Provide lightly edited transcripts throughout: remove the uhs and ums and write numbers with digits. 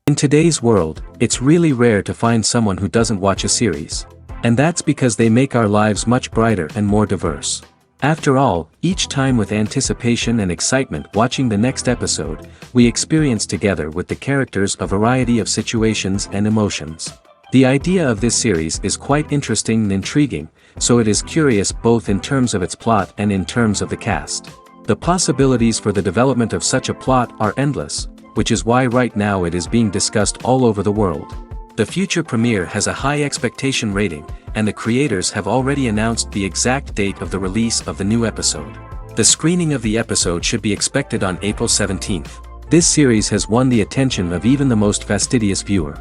In today's world, it's really rare to find someone who doesn't watch a series. And that's because they make our lives much brighter and more diverse. After all, each time with anticipation and excitement watching the next episode, we experience together with the characters a variety of situations and emotions. The idea of this series is quite interesting and intriguing, so it is curious both in terms of its plot and in terms of the cast. The possibilities for the development of such a plot are endless, which is why right now it is being discussed all over the world. The future premiere has a high expectation rating, and the creators have already announced the exact date of the release of the new episode. The screening of the episode should be expected on April 17th. This series has won the attention of even the most fastidious viewer.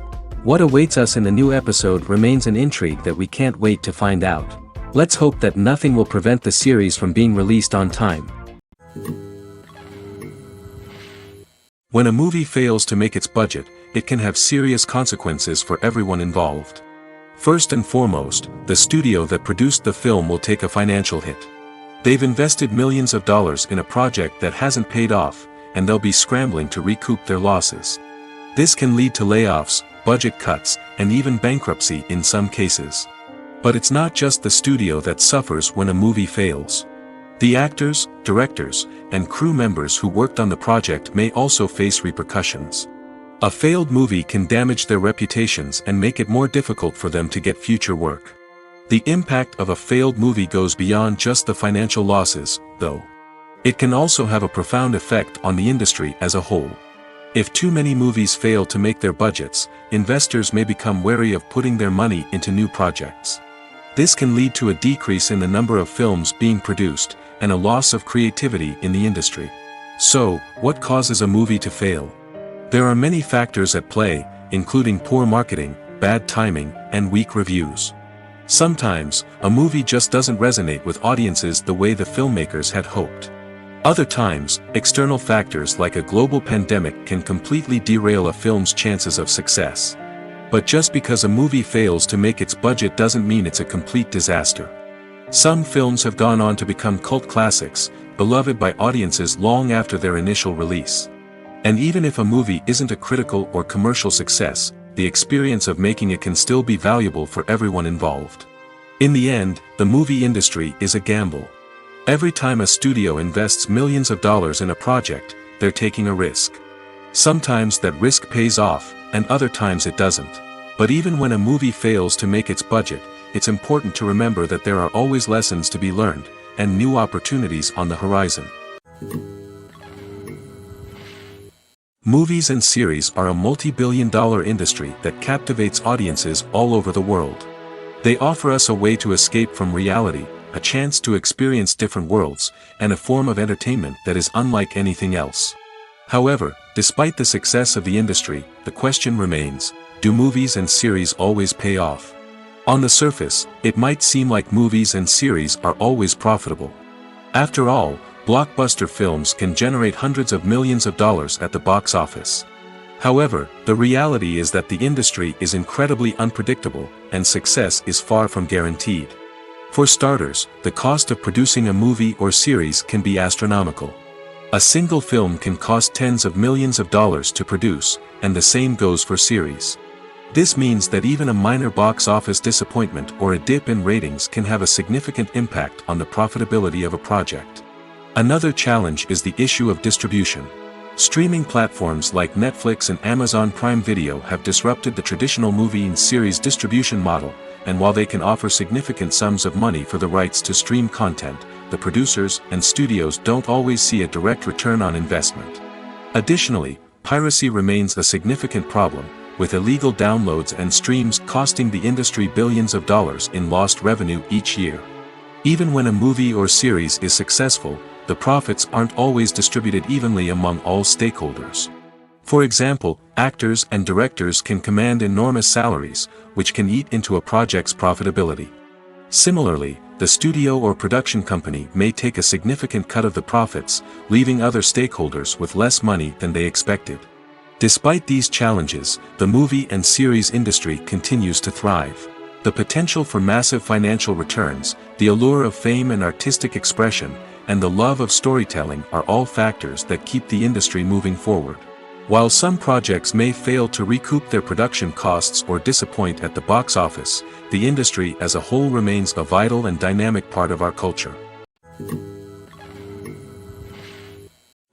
What awaits us in the new episode remains an intrigue that we can't wait to find out. Let's hope that nothing will prevent the series from being released on time. When a movie fails to make its budget, it can have serious consequences for everyone involved. First and foremost, the studio that produced the film will take a financial hit. They've invested millions of dollars in a project that hasn't paid off, and they'll be scrambling to recoup their losses. This can lead to layoffs, budget cuts, and even bankruptcy in some cases. But it's not just the studio that suffers when a movie fails. The actors, directors, and crew members who worked on the project may also face repercussions. A failed movie can damage their reputations and make it more difficult for them to get future work. The impact of a failed movie goes beyond just the financial losses, though. It can also have a profound effect on the industry as a whole. If too many movies fail to make their budgets, investors may become wary of putting their money into new projects. This can lead to a decrease in the number of films being produced, and a loss of creativity in the industry. So, what causes a movie to fail? There are many factors at play, including poor marketing, bad timing, and weak reviews. Sometimes, a movie just doesn't resonate with audiences the way the filmmakers had hoped. Other times, external factors like a global pandemic can completely derail a film's chances of success. But just because a movie fails to make its budget doesn't mean it's a complete disaster. Some films have gone on to become cult classics, beloved by audiences long after their initial release. And even if a movie isn't a critical or commercial success, the experience of making it can still be valuable for everyone involved. In the end, the movie industry is a gamble. Every time a studio invests millions of dollars in a project, they're taking a risk. Sometimes that risk pays off, and other times it doesn't. But even when a movie fails to make its budget, it's important to remember that there are always lessons to be learned, and new opportunities on the horizon. Movies and series are a multi-billion-dollar industry that captivates audiences all over the world. They offer us a way to escape from reality, a chance to experience different worlds, and a form of entertainment that is unlike anything else. However, despite the success of the industry, the question remains, do movies and series always pay off? On the surface, it might seem like movies and series are always profitable. After all, blockbuster films can generate hundreds of millions of dollars at the box office. However, the reality is that the industry is incredibly unpredictable, and success is far from guaranteed. For starters, the cost of producing a movie or series can be astronomical. A single film can cost tens of millions of dollars to produce, and the same goes for series. This means that even a minor box office disappointment or a dip in ratings can have a significant impact on the profitability of a project. Another challenge is the issue of distribution. Streaming platforms like Netflix and Amazon Prime Video have disrupted the traditional movie and series distribution model, and while they can offer significant sums of money for the rights to stream content, the producers and studios don't always see a direct return on investment. Additionally, piracy remains a significant problem, with illegal downloads and streams costing the industry billions of dollars in lost revenue each year. Even when a movie or series is successful, the profits aren't always distributed evenly among all stakeholders. For example, actors and directors can command enormous salaries, which can eat into a project's profitability. Similarly, the studio or production company may take a significant cut of the profits, leaving other stakeholders with less money than they expected. Despite these challenges, the movie and series industry continues to thrive. The potential for massive financial returns, the allure of fame and artistic expression, and the love of storytelling are all factors that keep the industry moving forward. While some projects may fail to recoup their production costs or disappoint at the box office, the industry as a whole remains a vital and dynamic part of our culture.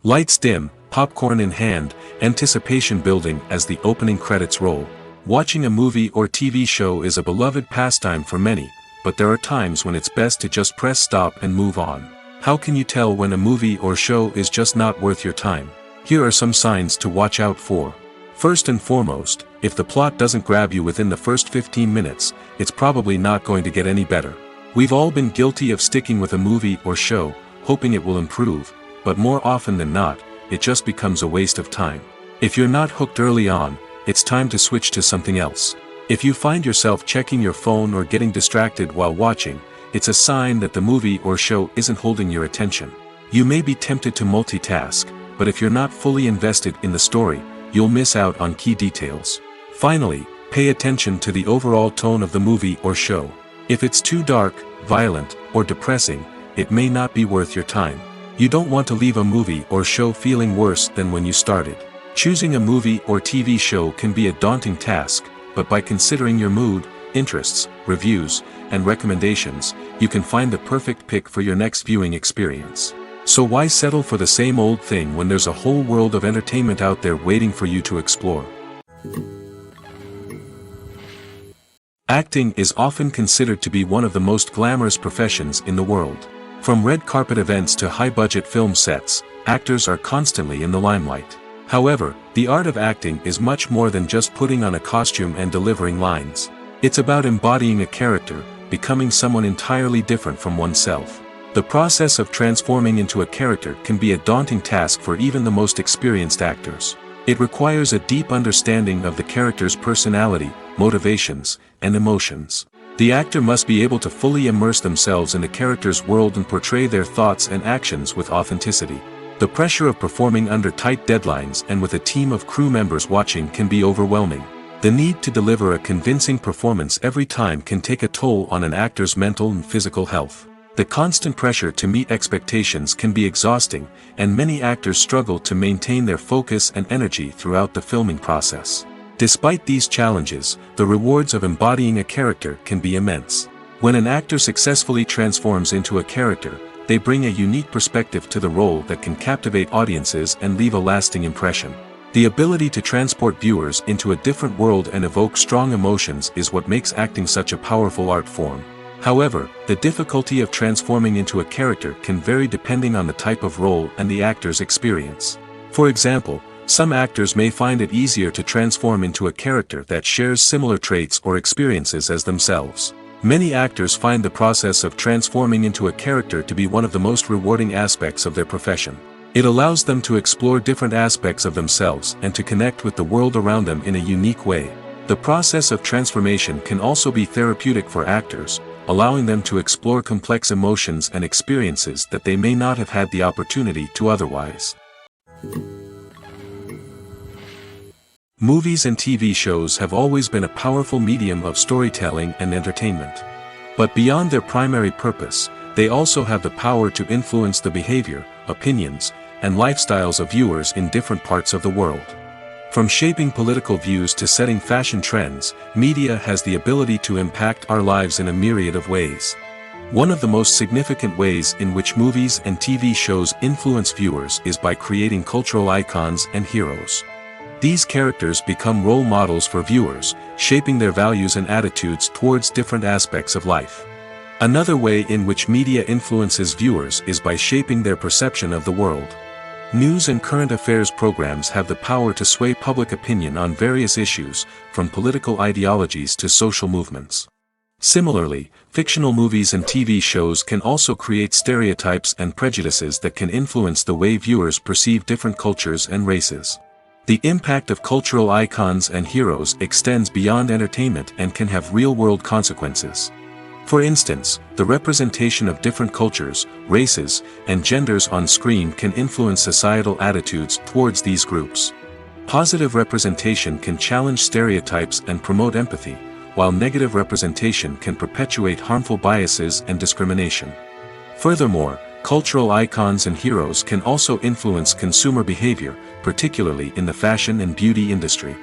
Lights dim, popcorn in hand, anticipation building as the opening credits roll. Watching a movie or TV show is a beloved pastime for many, but there are times when it's best to just press stop and move on. How can you tell when a movie or show is just not worth your time? Here are some signs to watch out for. First and foremost, if the plot doesn't grab you within the first 15 minutes, it's probably not going to get any better. We've all been guilty of sticking with a movie or show, hoping it will improve, but more often than not, it just becomes a waste of time. If you're not hooked early on, it's time to switch to something else. If you find yourself checking your phone or getting distracted while watching, it's a sign that the movie or show isn't holding your attention. You may be tempted to multitask, but if you're not fully invested in the story, you'll miss out on key details. Finally, pay attention to the overall tone of the movie or show. If it's too dark, violent, or depressing, it may not be worth your time. You don't want to leave a movie or show feeling worse than when you started. Choosing a movie or TV show can be a daunting task, but by considering your mood, interests, reviews, and recommendations, you can find the perfect pick for your next viewing experience. So why settle for the same old thing when there's a whole world of entertainment out there waiting for you to explore? Acting is often considered to be one of the most glamorous professions in the world. From red carpet events to high-budget film sets, actors are constantly in the limelight. However, the art of acting is much more than just putting on a costume and delivering lines. It's about embodying a character, becoming someone entirely different from oneself. The process of transforming into a character can be a daunting task for even the most experienced actors. It requires a deep understanding of the character's personality, motivations, and emotions. The actor must be able to fully immerse themselves in the character's world and portray their thoughts and actions with authenticity. The pressure of performing under tight deadlines and with a team of crew members watching can be overwhelming. The need to deliver a convincing performance every time can take a toll on an actor's mental and physical health. The constant pressure to meet expectations can be exhausting, and many actors struggle to maintain their focus and energy throughout the filming process. Despite these challenges, the rewards of embodying a character can be immense. When an actor successfully transforms into a character, they bring a unique perspective to the role that can captivate audiences and leave a lasting impression. The ability to transport viewers into a different world and evoke strong emotions is what makes acting such a powerful art form. However, the difficulty of transforming into a character can vary depending on the type of role and the actor's experience. For example, some actors may find it easier to transform into a character that shares similar traits or experiences as themselves. Many actors find the process of transforming into a character to be one of the most rewarding aspects of their profession. It allows them to explore different aspects of themselves and to connect with the world around them in a unique way. The process of transformation can also be therapeutic for actors, allowing them to explore complex emotions and experiences that they may not have had the opportunity to otherwise. Movies and TV shows have always been a powerful medium of storytelling and entertainment. But beyond their primary purpose, they also have the power to influence the behavior, opinions, and lifestyles of viewers in different parts of the world. From shaping political views to setting fashion trends, media has the ability to impact our lives in a myriad of ways. One of the most significant ways in which movies and TV shows influence viewers is by creating cultural icons and heroes. These characters become role models for viewers, shaping their values and attitudes towards different aspects of life. Another way in which media influences viewers is by shaping their perception of the world. News and current affairs programs have the power to sway public opinion on various issues, from political ideologies to social movements. Similarly, fictional movies and TV shows can also create stereotypes and prejudices that can influence the way viewers perceive different cultures and races. The impact of cultural icons and heroes extends beyond entertainment and can have real-world consequences. For instance, the representation of different cultures, races, and genders on screen can influence societal attitudes towards these groups. Positive representation can challenge stereotypes and promote empathy, while negative representation can perpetuate harmful biases and discrimination. Furthermore, cultural icons and heroes can also influence consumer behavior, particularly in the fashion and beauty industry.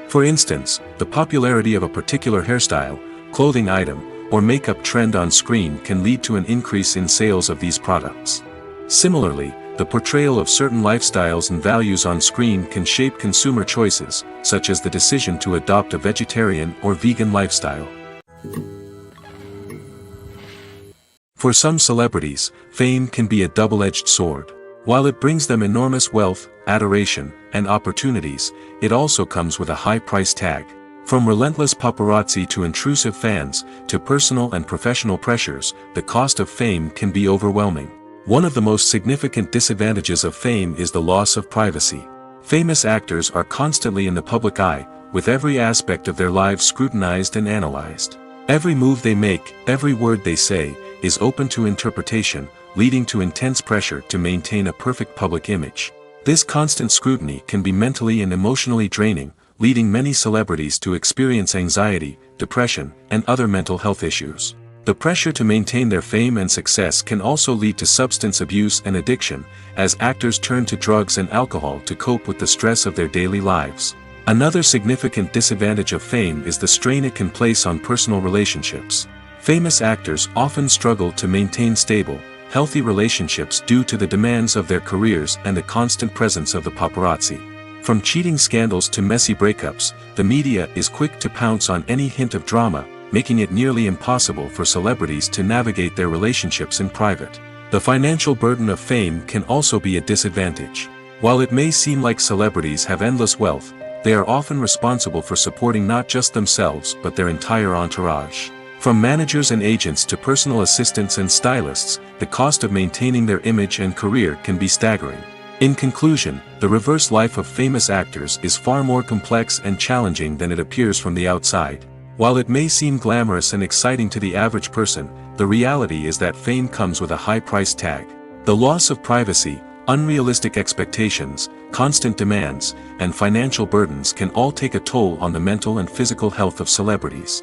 For instance, the popularity of a particular hairstyle, clothing item, or makeup trend on screen can lead to an increase in sales of these products. Similarly, the portrayal of certain lifestyles and values on screen can shape consumer choices, such as the decision to adopt a vegetarian or vegan lifestyle. For some celebrities, fame can be a double-edged sword. While it brings them enormous wealth, adoration, and opportunities, it also comes with a high price tag. From relentless paparazzi to intrusive fans, to personal and professional pressures, the cost of fame can be overwhelming. One of the most significant disadvantages of fame is the loss of privacy. Famous actors are constantly in the public eye, with every aspect of their lives scrutinized and analyzed. Every move they make, every word they say, is open to interpretation, leading to intense pressure to maintain a perfect public image. This constant scrutiny can be mentally and emotionally draining, leading many celebrities to experience anxiety, depression, and other mental health issues. The pressure to maintain their fame and success can also lead to substance abuse and addiction, as actors turn to drugs and alcohol to cope with the stress of their daily lives. Another significant disadvantage of fame is the strain it can place on personal relationships. Famous actors often struggle to maintain stable, healthy relationships due to the demands of their careers and the constant presence of the paparazzi. From cheating scandals to messy breakups, the media is quick to pounce on any hint of drama, making it nearly impossible for celebrities to navigate their relationships in private. The financial burden of fame can also be a disadvantage. While it may seem like celebrities have endless wealth, they are often responsible for supporting not just themselves but their entire entourage. From managers and agents to personal assistants and stylists, the cost of maintaining their image and career can be staggering. In conclusion, the reverse life of famous actors is far more complex and challenging than it appears from the outside. While it may seem glamorous and exciting to the average person, the reality is that fame comes with a high price tag. The loss of privacy, unrealistic expectations, constant demands, and financial burdens can all take a toll on the mental and physical health of celebrities.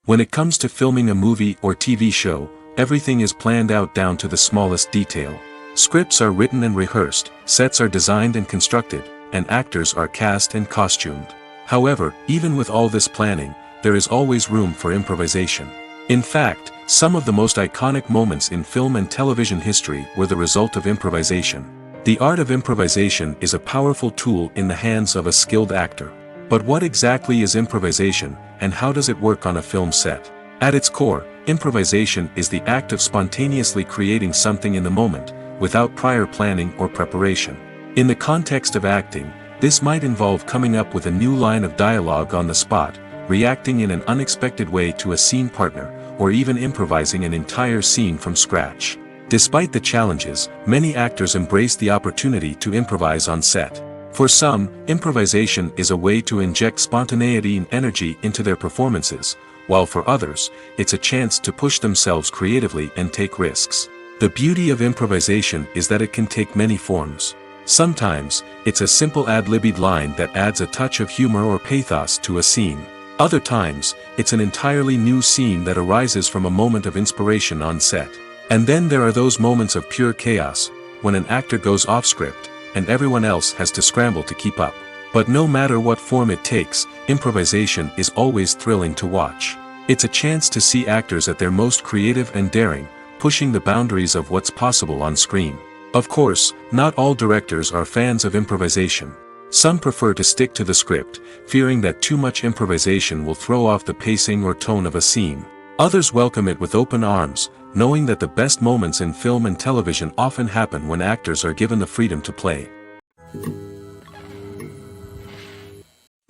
When it comes to filming a movie or TV show, everything is planned out down to the smallest detail. Scripts are written and rehearsed, sets are designed and constructed, and actors are cast and costumed. However, even with all this planning, there is always room for improvisation. In fact, some of the most iconic moments in film and television history were the result of improvisation. The art of improvisation is a powerful tool in the hands of a skilled actor. But what exactly is improvisation, and how does it work on a film set? At its core, improvisation is the act of spontaneously creating something in the moment, without prior planning or preparation. In the context of acting, this might involve coming up with a new line of dialogue on the spot, reacting in an unexpected way to a scene partner, or even improvising an entire scene from scratch. Despite the challenges, many actors embrace the opportunity to improvise on set. For some, improvisation is a way to inject spontaneity and energy into their performances, while for others, it's a chance to push themselves creatively and take risks. The beauty of improvisation is that it can take many forms. Sometimes, it's a simple ad-libbed line that adds a touch of humor or pathos to a scene. Other times, it's an entirely new scene that arises from a moment of inspiration on set. And then there are those moments of pure chaos, when an actor goes off script, and everyone else has to scramble to keep up. But no matter what form it takes, improvisation is always thrilling to watch. It's a chance to see actors at their most creative and daring, pushing the boundaries of what's possible on screen. Of course, not all directors are fans of improvisation. Some prefer to stick to the script, fearing that too much improvisation will throw off the pacing or tone of a scene. Others welcome it with open arms, knowing that the best moments in film and television often happen when actors are given the freedom to play.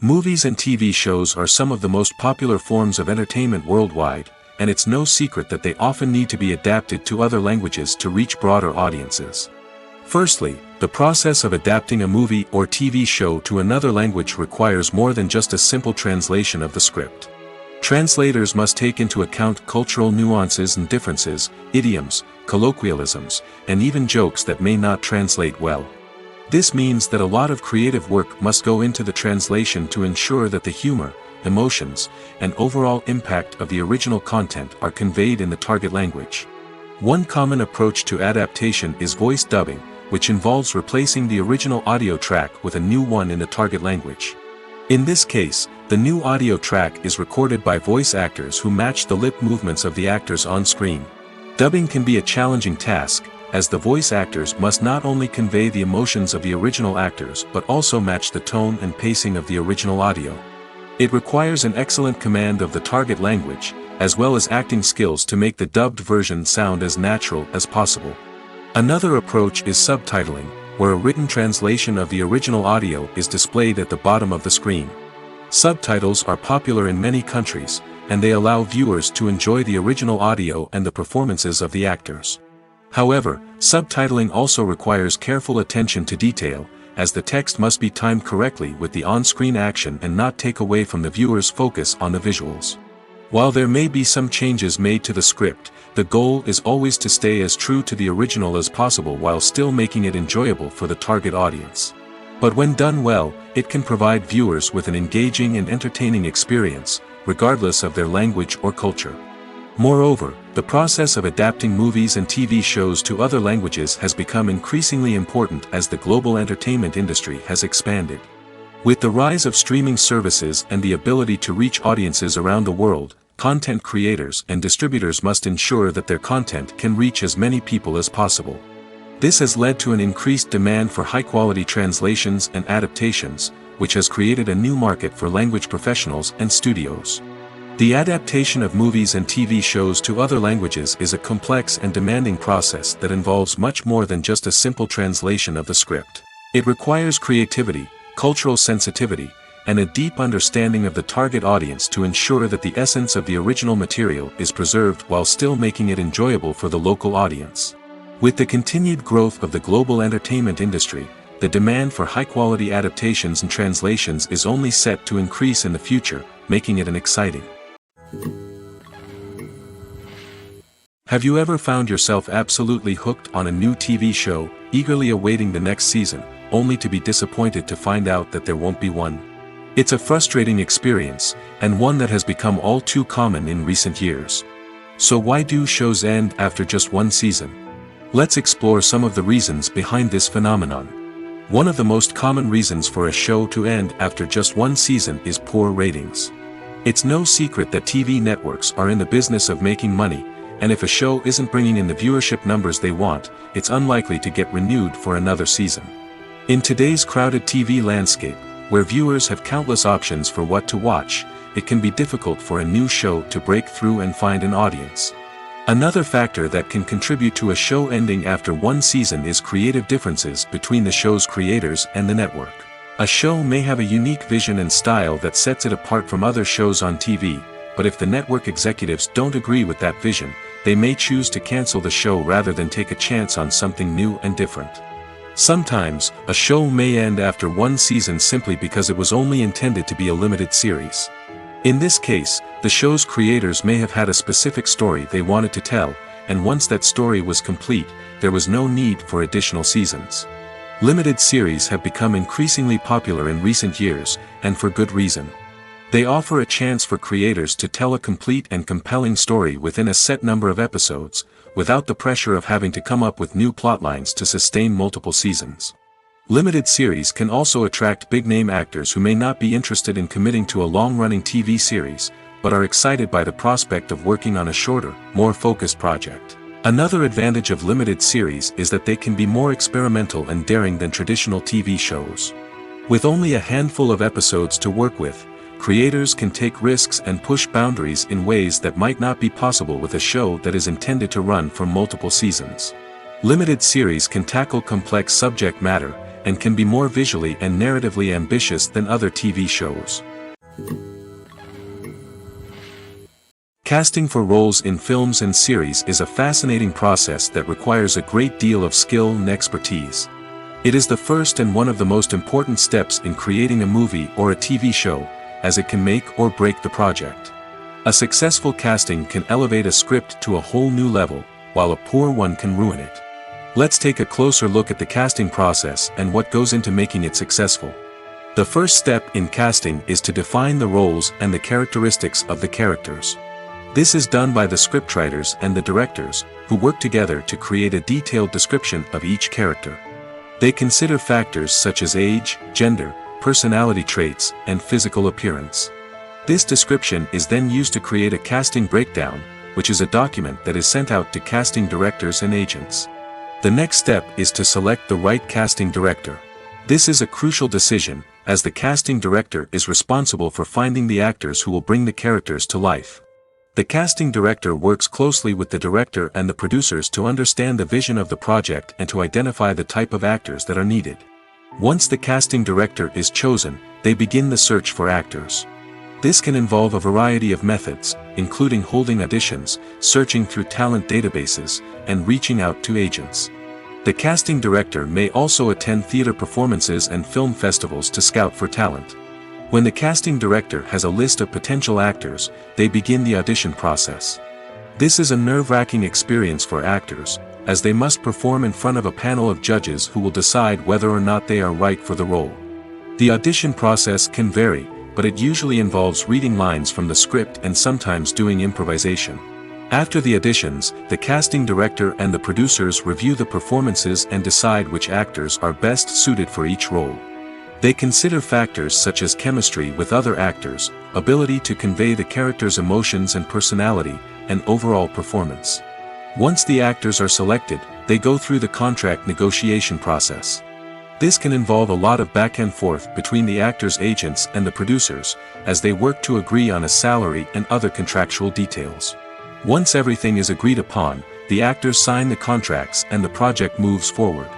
Movies and TV shows are some of the most popular forms of entertainment worldwide, and it's no secret that they often need to be adapted to other languages to reach broader audiences. Firstly, the process of adapting a movie or TV show to another language requires more than just a simple translation of the script. Translators must take into account cultural nuances and differences, idioms, colloquialisms, and even jokes that may not translate well. This means that a lot of creative work must go into the translation to ensure that the humor, emotions, and overall impact of the original content are conveyed in the target language. One common approach to adaptation is voice dubbing, which involves replacing the original audio track with a new one in the target language. In this case, the new audio track is recorded by voice actors who match the lip movements of the actors on screen. Dubbing can be a challenging task, as the voice actors must not only convey the emotions of the original actors but also match the tone and pacing of the original audio. It requires an excellent command of the target language, as well as acting skills to make the dubbed version sound as natural as possible. Another approach is subtitling, where a written translation of the original audio is displayed at the bottom of the screen. Subtitles are popular in many countries, and they allow viewers to enjoy the original audio and the performances of the actors. However, subtitling also requires careful attention to detail, as the text must be timed correctly with the on-screen action and not take away from the viewer's focus on the visuals. While there may be some changes made to the script, the goal is always to stay as true to the original as possible while still making it enjoyable for the target audience. But when done well, it can provide viewers with an engaging and entertaining experience, regardless of their language or culture. Moreover, the process of adapting movies and TV shows to other languages has become increasingly important as the global entertainment industry has expanded. With the rise of streaming services and the ability to reach audiences around the world, content creators and distributors must ensure that their content can reach as many people as possible. This has led to an increased demand for high-quality translations and adaptations, which has created a new market for language professionals and studios. The adaptation of movies and TV shows to other languages is a complex and demanding process that involves much more than just a simple translation of the script. It requires creativity, cultural sensitivity, and a deep understanding of the target audience to ensure that the essence of the original material is preserved while still making it enjoyable for the local audience. With the continued growth of the global entertainment industry, the demand for high-quality adaptations and translations is only set to increase in the future, making it exciting. Have you ever found yourself absolutely hooked on a new TV show, eagerly awaiting the next season, only to be disappointed to find out that there won't be one? It's a frustrating experience, and one that has become all too common in recent years. So why do shows end after just one season? Let's explore some of the reasons behind this phenomenon. One of the most common reasons for a show to end after just one season is poor ratings. It's no secret that TV networks are in the business of making money, and if a show isn't bringing in the viewership numbers they want, it's unlikely to get renewed for another season. In today's crowded TV landscape, where viewers have countless options for what to watch, it can be difficult for a new show to break through and find an audience. Another factor that can contribute to a show ending after one season is creative differences between the show's creators and the network. A show may have a unique vision and style that sets it apart from other shows on TV, but if the network executives don't agree with that vision, they may choose to cancel the show rather than take a chance on something new and different. Sometimes, a show may end after one season simply because it was only intended to be a limited series. In this case, the show's creators may have had a specific story they wanted to tell, and once that story was complete, there was no need for additional seasons. Limited series have become increasingly popular in recent years, and for good reason. They offer a chance for creators to tell a complete and compelling story within a set number of episodes, without the pressure of having to come up with new plotlines to sustain multiple seasons. Limited series can also attract big-name actors who may not be interested in committing to a long-running TV series, but are excited by the prospect of working on a shorter, more focused project. Another advantage of limited series is that they can be more experimental and daring than traditional TV shows. With only a handful of episodes to work with, creators can take risks and push boundaries in ways that might not be possible with a show that is intended to run for multiple seasons. Limited series can tackle complex subject matter, and can be more visually and narratively ambitious than other TV shows. Casting for roles in films and series is a fascinating process that requires a great deal of skill and expertise. It is the first and one of the most important steps in creating a movie or a TV show, as it can make or break the project. A successful casting can elevate a script to a whole new level, while a poor one can ruin it. Let's take a closer look at the casting process and what goes into making it successful. The first step in casting is to define the roles and the characteristics of the characters. This is done by the scriptwriters and the directors, who work together to create a detailed description of each character. They consider factors such as age, gender, personality traits, and physical appearance. This description is then used to create a casting breakdown, which is a document that is sent out to casting directors and agents. The next step is to select the right casting director. This is a crucial decision, as the casting director is responsible for finding the actors who will bring the characters to life. The casting director works closely with the director and the producers to understand the vision of the project and to identify the type of actors that are needed. Once the casting director is chosen, they begin the search for actors. This can involve a variety of methods, including holding auditions, searching through talent databases, and reaching out to agents. The casting director may also attend theater performances and film festivals to scout for talent. When the casting director has a list of potential actors, they begin the audition process. This is a nerve-wracking experience for actors, as they must perform in front of a panel of judges who will decide whether or not they are right for the role. The audition process can vary, but it usually involves reading lines from the script and sometimes doing improvisation. After the auditions, the casting director and the producers review the performances and decide which actors are best suited for each role. They consider factors such as chemistry with other actors, ability to convey the character's emotions and personality, and overall performance. Once the actors are selected, they go through the contract negotiation process. This can involve a lot of back and forth between the actors' agents and the producers, as they work to agree on a salary and other contractual details. Once everything is agreed upon, the actors sign the contracts and the project moves forward.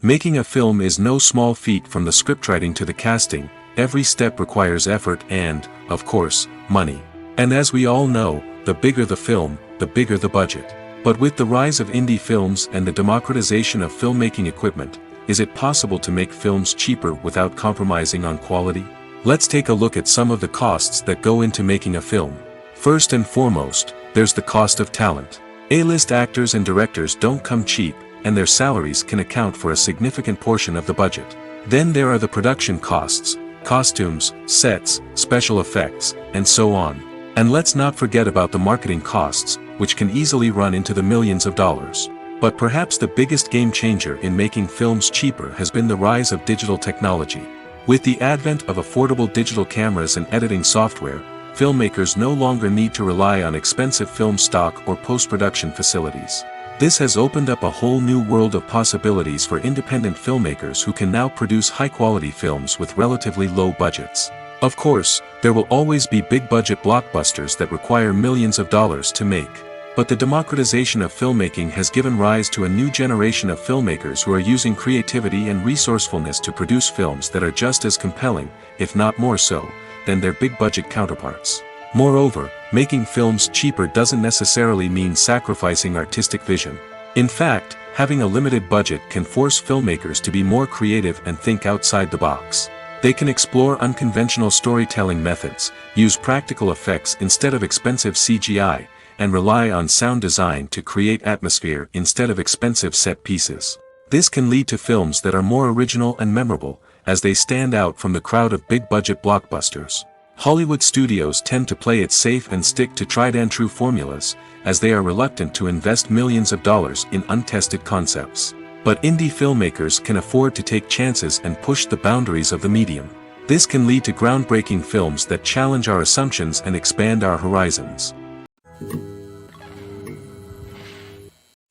Making a film is no small feat. From the scriptwriting to the casting, every step requires effort and, of course, money. And as we all know, the bigger the film, the bigger the budget. But with the rise of indie films and the democratization of filmmaking equipment, is it possible to make films cheaper without compromising on quality? Let's take a look at some of the costs that go into making a film. First and foremost, there's the cost of talent. A-list actors and directors don't come cheap, and their salaries can account for a significant portion of the budget. Then there are the production costs, costumes, sets, special effects, and so on. And let's not forget about the marketing costs, which can easily run into the millions of dollars. But perhaps the biggest game changer in making films cheaper has been the rise of digital technology. With the advent of affordable digital cameras and editing software, filmmakers no longer need to rely on expensive film stock or post-production facilities. This has opened up a whole new world of possibilities for independent filmmakers who can now produce high-quality films with relatively low budgets. Of course, there will always be big-budget blockbusters that require millions of dollars to make. But the democratization of filmmaking has given rise to a new generation of filmmakers who are using creativity and resourcefulness to produce films that are just as compelling, if not more so, than their big-budget counterparts. Moreover, making films cheaper doesn't necessarily mean sacrificing artistic vision. In fact, having a limited budget can force filmmakers to be more creative and think outside the box. They can explore unconventional storytelling methods, use practical effects instead of expensive CGI, and rely on sound design to create atmosphere instead of expensive set pieces. This can lead to films that are more original and memorable, as they stand out from the crowd of big-budget blockbusters. Hollywood studios tend to play it safe and stick to tried-and-true formulas, as they are reluctant to invest millions of dollars in untested concepts. But indie filmmakers can afford to take chances and push the boundaries of the medium. This can lead to groundbreaking films that challenge our assumptions and expand our horizons.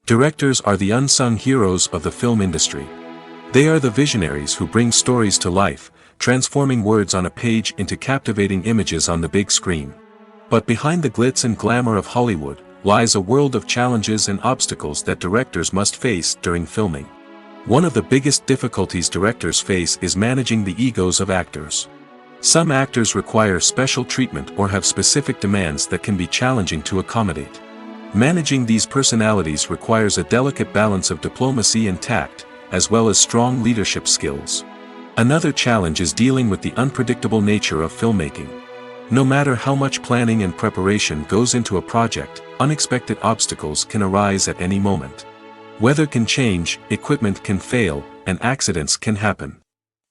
Directors are the unsung heroes of the film industry. They are the visionaries who bring stories to life, transforming words on a page into captivating images on the big screen. But behind the glitz and glamour of Hollywood lies a world of challenges and obstacles that directors must face during filming. One of the biggest difficulties directors face is managing the egos of actors. Some actors require special treatment or have specific demands that can be challenging to accommodate. Managing these personalities requires a delicate balance of diplomacy and tact, as well as strong leadership skills. Another challenge is dealing with the unpredictable nature of filmmaking. No matter how much planning and preparation goes into a project, unexpected obstacles can arise at any moment. Weather can change, equipment can fail, and accidents can happen.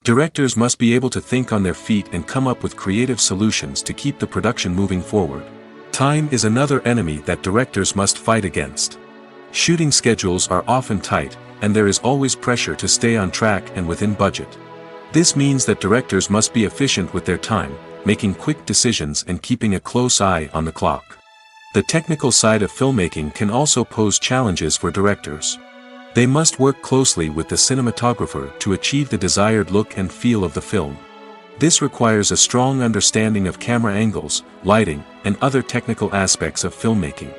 Directors must be able to think on their feet and come up with creative solutions to keep the production moving forward. Time is another enemy that directors must fight against. Shooting schedules are often tight, and there is always pressure to stay on track and within budget. This means that directors must be efficient with their time, making quick decisions and keeping a close eye on the clock. The technical side of filmmaking can also pose challenges for directors. They must work closely with the cinematographer to achieve the desired look and feel of the film. This requires a strong understanding of camera angles, lighting, and other technical aspects of filmmaking.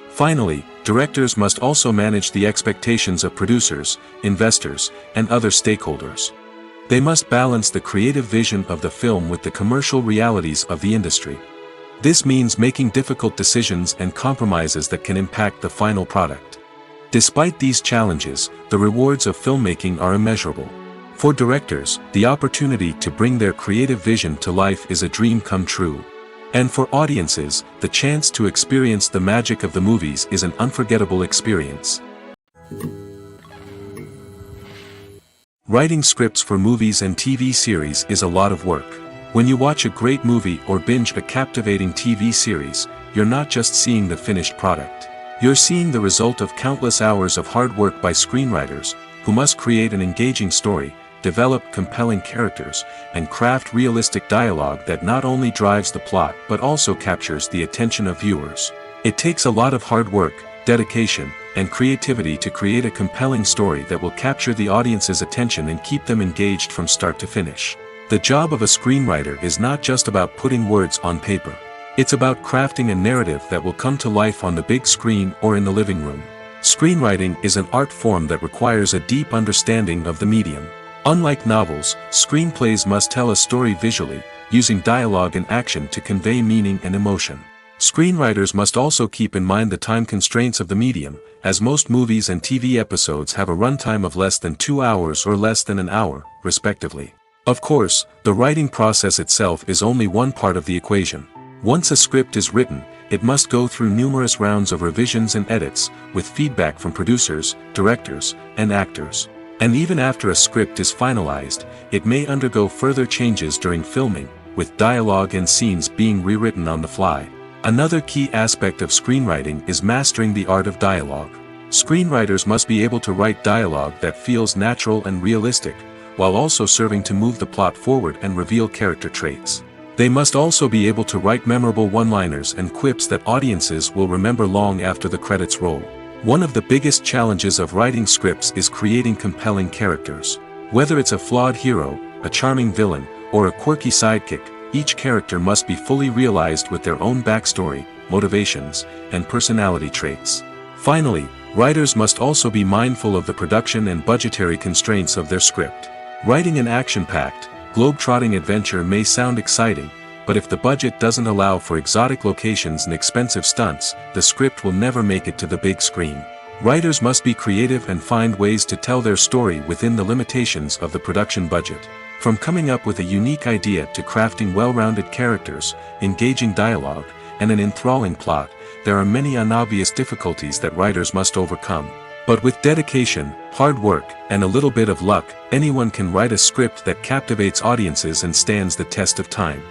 Finally, directors must also manage the expectations of producers, investors, and other stakeholders. They must balance the creative vision of the film with the commercial realities of the industry. This means making difficult decisions and compromises that can impact the final product. Despite these challenges, the rewards of filmmaking are immeasurable. For directors, the opportunity to bring their creative vision to life is a dream come true. And for audiences, the chance to experience the magic of the movies is an unforgettable experience. Writing scripts for movies and TV series is a lot of work. When you watch a great movie or binge a captivating TV series, you're not just seeing the finished product. You're seeing the result of countless hours of hard work by screenwriters, who must create an engaging story, develop compelling characters, and craft realistic dialogue that not only drives the plot but also captures the attention of viewers. It takes a lot of hard work, dedication, and creativity to create a compelling story that will capture the audience's attention and keep them engaged from start to finish. The job of a screenwriter is not just about putting words on paper. It's about crafting a narrative that will come to life on the big screen or in the living room. Screenwriting is an art form that requires a deep understanding of the medium. Unlike novels, screenplays must tell a story visually, using dialogue and action to convey meaning and emotion. Screenwriters must also keep in mind the time constraints of the medium, as most movies and TV episodes have a runtime of less than 2 hours or less than an hour, respectively. Of course, the writing process itself is only one part of the equation. Once a script is written, it must go through numerous rounds of revisions and edits, with feedback from producers, directors, and actors. And even after a script is finalized, it may undergo further changes during filming, with dialogue and scenes being rewritten on the fly. Another key aspect of screenwriting is mastering the art of dialogue. Screenwriters must be able to write dialogue that feels natural and realistic, while also serving to move the plot forward and reveal character traits. They must also be able to write memorable one-liners and quips that audiences will remember long after the credits roll. One of the biggest challenges of writing scripts is creating compelling characters. Whether it's a flawed hero, a charming villain, or a quirky sidekick, each character must be fully realized with their own backstory, motivations, and personality traits. Finally, writers must also be mindful of the production and budgetary constraints of their script. Writing an action-packed, globe-trotting adventure may sound exciting, but if the budget doesn't allow for exotic locations and expensive stunts, the script will never make it to the big screen. Writers must be creative and find ways to tell their story within the limitations of the production budget. From coming up with a unique idea to crafting well-rounded characters, engaging dialogue, and an enthralling plot, there are many unobvious difficulties that writers must overcome. But with dedication, hard work, and a little bit of luck, anyone can write a script that captivates audiences and stands the test of time.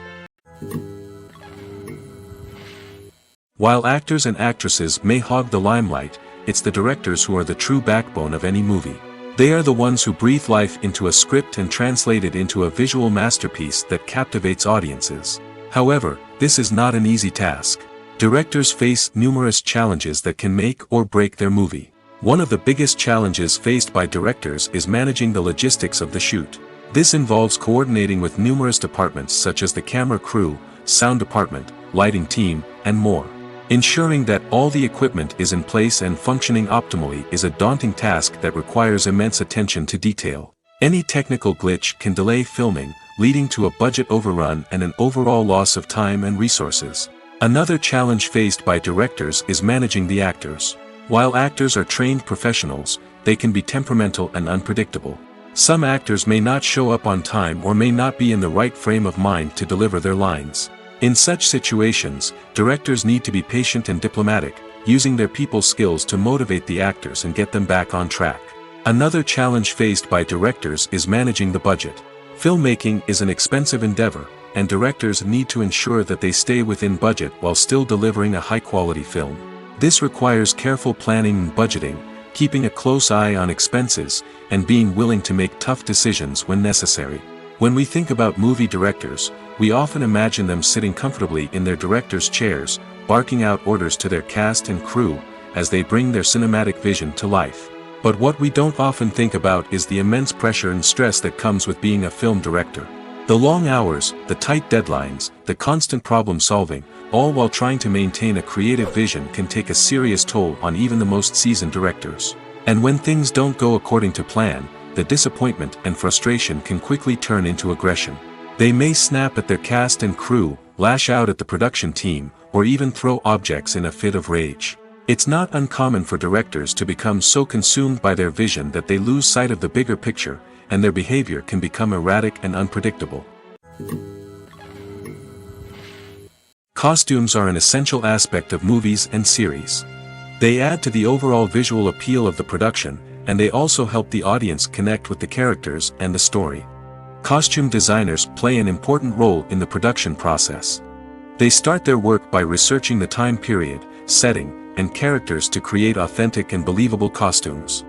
While actors and actresses may hog the limelight, it's the directors who are the true backbone of any movie. They are the ones who breathe life into a script and translate it into a visual masterpiece that captivates audiences. However, this is not an easy task. Directors face numerous challenges that can make or break their movie. One of the biggest challenges faced by directors is managing the logistics of the shoot. This involves coordinating with numerous departments such as the camera crew, sound department, lighting team, and more. Ensuring that all the equipment is in place and functioning optimally is a daunting task that requires immense attention to detail. Any technical glitch can delay filming, leading to a budget overrun and an overall loss of time and resources. Another challenge faced by directors is managing the actors. While actors are trained professionals, they can be temperamental and unpredictable. Some actors may not show up on time or may not be in the right frame of mind to deliver their lines. In such situations, directors need to be patient and diplomatic, using their people skills to motivate the actors and get them back on track. Another challenge faced by directors is managing the budget. Filmmaking is an expensive endeavor, and directors need to ensure that they stay within budget while still delivering a high-quality film. This requires careful planning and budgeting, keeping a close eye on expenses, and being willing to make tough decisions when necessary. When we think about movie directors, we often imagine them sitting comfortably in their director's chairs, barking out orders to their cast and crew, as they bring their cinematic vision to life. But what we don't often think about is the immense pressure and stress that comes with being a film director. The long hours, the tight deadlines, the constant problem solving, all while trying to maintain a creative vision can take a serious toll on even the most seasoned directors. And when things don't go according to plan, the disappointment and frustration can quickly turn into aggression. They may snap at their cast and crew, lash out at the production team, or even throw objects in a fit of rage. It's not uncommon for directors to become so consumed by their vision that they lose sight of the bigger picture, and their behavior can become erratic and unpredictable. Costumes are an essential aspect of movies and series. They add to the overall visual appeal of the production, and they also help the audience connect with the characters and the story. Costume designers play an important role in the production process. They start their work by researching the time period, setting, and characters to create authentic and believable costumes.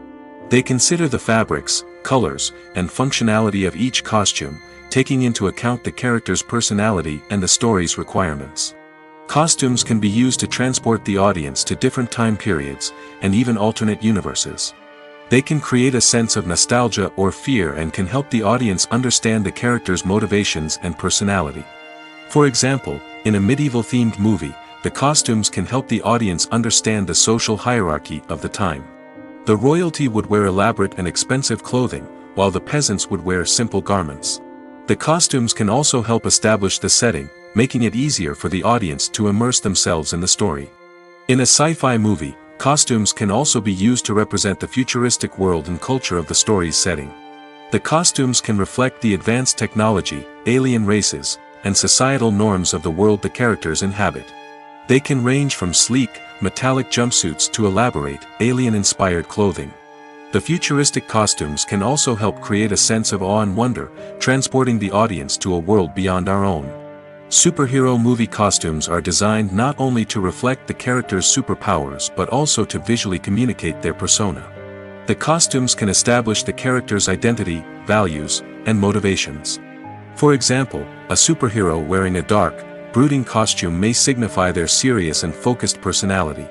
They consider the fabrics, colors, and functionality of each costume, taking into account the character's personality and the story's requirements. Costumes can be used to transport the audience to different time periods, and even alternate universes. They can create a sense of nostalgia or fear and can help the audience understand the character's motivations and personality. For example, in a medieval-themed movie, the costumes can help the audience understand the social hierarchy of the time. The royalty would wear elaborate and expensive clothing, while the peasants would wear simple garments. The costumes can also help establish the setting, making it easier for the audience to immerse themselves in the story. In a sci-fi movie, costumes can also be used to represent the futuristic world and culture of the story's setting. The costumes can reflect the advanced technology, alien races, and societal norms of the world the characters inhabit. They can range from sleek, metallic jumpsuits to elaborate, alien-inspired clothing. The futuristic costumes can also help create a sense of awe and wonder, transporting the audience to a world beyond our own. Superhero movie costumes are designed not only to reflect the character's superpowers but also to visually communicate their persona. The costumes can establish the character's identity, values, and motivations. For example, a superhero wearing a dark, brooding costume may signify their serious and focused personality.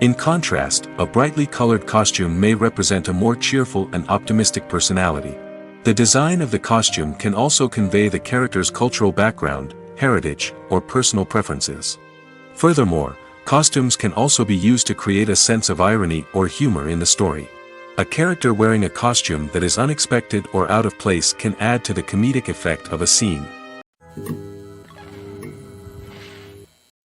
In contrast, a brightly colored costume may represent a more cheerful and optimistic personality. The design of the costume can also convey the character's cultural background, heritage, or personal preferences. Furthermore, costumes can also be used to create a sense of irony or humor in the story. A character wearing a costume that is unexpected or out of place can add to the comedic effect of a scene.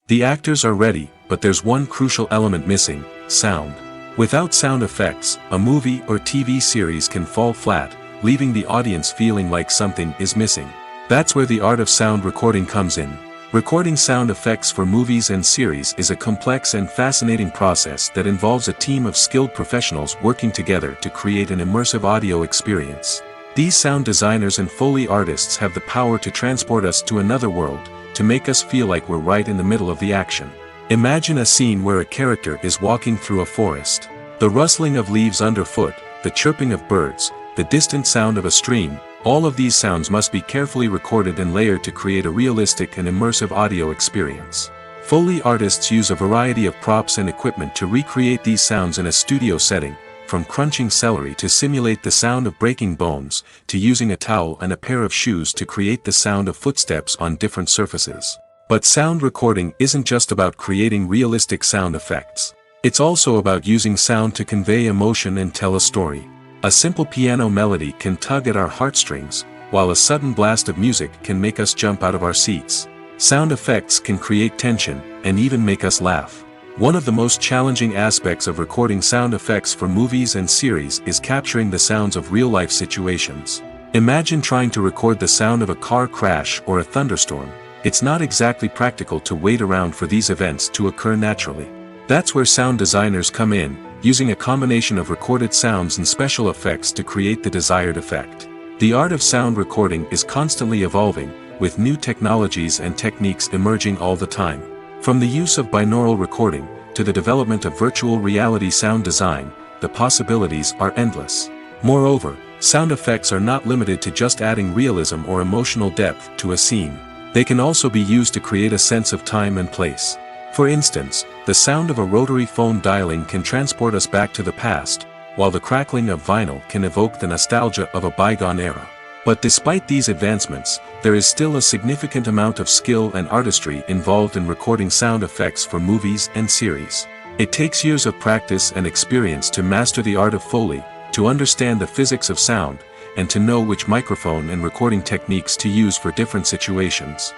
The actors are ready, but there's one crucial element missing: sound. Without sound effects, a movie or TV series can fall flat, leaving the audience feeling like something is missing. That's where the art of sound recording comes in. Recording sound effects for movies and series is a complex and fascinating process that involves a team of skilled professionals working together to create an immersive audio experience. These sound designers and Foley artists have the power to transport us to another world, to make us feel like we're right in the middle of the action. Imagine a scene where a character is walking through a forest. The rustling of leaves underfoot, the chirping of birds, the distant sound of a stream, all of these sounds must be carefully recorded and layered to create a realistic and immersive audio experience. Foley artists use a variety of props and equipment to recreate these sounds in a studio setting, from crunching celery to simulate the sound of breaking bones, to using a towel and a pair of shoes to create the sound of footsteps on different surfaces. But sound recording isn't just about creating realistic sound effects. It's also about using sound to convey emotion and tell a story. A simple piano melody can tug at our heartstrings, while a sudden blast of music can make us jump out of our seats. Sound effects can create tension, and even make us laugh. One of the most challenging aspects of recording sound effects for movies and series is capturing the sounds of real-life situations. Imagine trying to record the sound of a car crash or a thunderstorm. It's not exactly practical to wait around for these events to occur naturally. That's where sound designers come in, using a combination of recorded sounds and special effects to create the desired effect. The art of sound recording is constantly evolving, with new technologies and techniques emerging all the time. From the use of binaural recording, to the development of virtual reality sound design, the possibilities are endless. Moreover, sound effects are not limited to just adding realism or emotional depth to a scene. They can also be used to create a sense of time and place. For instance, the sound of a rotary phone dialing can transport us back to the past, while the crackling of vinyl can evoke the nostalgia of a bygone era. But despite these advancements, there is still a significant amount of skill and artistry involved in recording sound effects for movies and series. It takes years of practice and experience to master the art of Foley, to understand the physics of sound, and to know which microphone and recording techniques to use for different situations.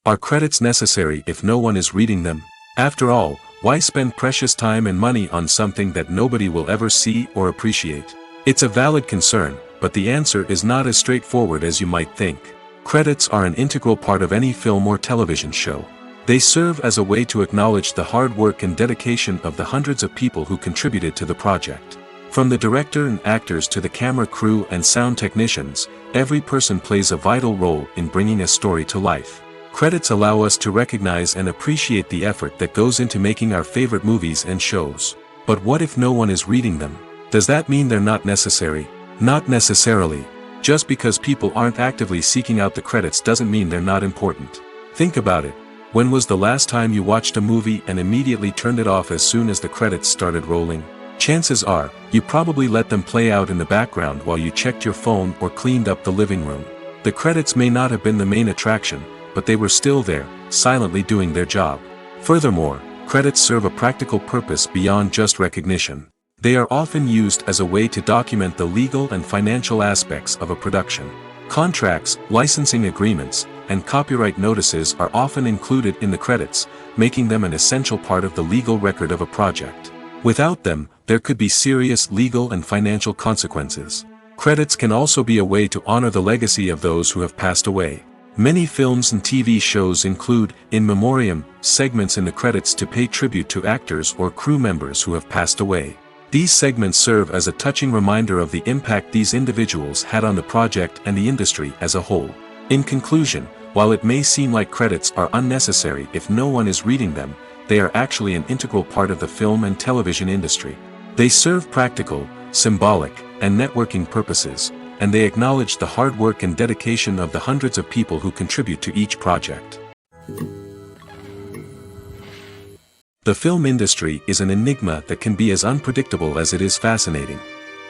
Are credits necessary if no one is reading them? After all, why spend precious time and money on something that nobody will ever see or appreciate? It's a valid concern, but the answer is not as straightforward as you might think. Credits are an integral part of any film or television show. They serve as a way to acknowledge the hard work and dedication of the hundreds of people who contributed to the project. From the director and actors to the camera crew and sound technicians, every person plays a vital role in bringing a story to life. Credits allow us to recognize and appreciate the effort that goes into making our favorite movies and shows. But what if no one is reading them? Does that mean they're not necessary? Not necessarily. Just because people aren't actively seeking out the credits doesn't mean they're not important. Think about it. When was the last time you watched a movie and immediately turned it off as soon as the credits started rolling? Chances are, you probably let them play out in the background while you checked your phone or cleaned up the living room. The credits may not have been the main attraction, but they were still there, silently doing their job. Furthermore, credits serve a practical purpose beyond just recognition. They are often used as a way to document the legal and financial aspects of a production. Contracts, licensing agreements, and copyright notices are often included in the credits, making them an essential part of the legal record of a project. Without them, there could be serious legal and financial consequences. Credits can also be a way to honor the legacy of those who have passed away. Many films and TV shows include in memoriam segments in the credits to pay tribute to actors or crew members who have passed away. These segments serve as a touching reminder of the impact these individuals had on the project and the industry as a whole. In conclusion, while it may seem like credits are unnecessary if no one is reading them, they are actually an integral part of the film and television industry. They serve practical, symbolic, and networking purposes, and they acknowledge the hard work and dedication of the hundreds of people who contribute to each project. The film industry is an enigma that can be as unpredictable as it is fascinating.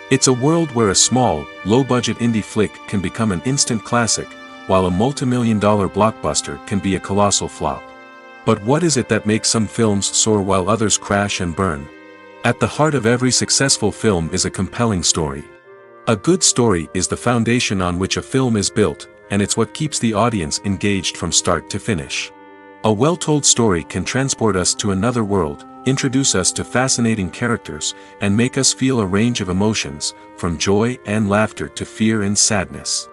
It's a world where a small, low-budget indie flick can become an instant classic, while a multi-million-dollar blockbuster can be a colossal flop. But what is it that makes some films soar while others crash and burn? At the heart of every successful film is a compelling story. A good story is the foundation on which a film is built, and it's what keeps the audience engaged from start to finish. A well-told story can transport us to another world, introduce us to fascinating characters, and make us feel a range of emotions, from joy and laughter to fear and sadness.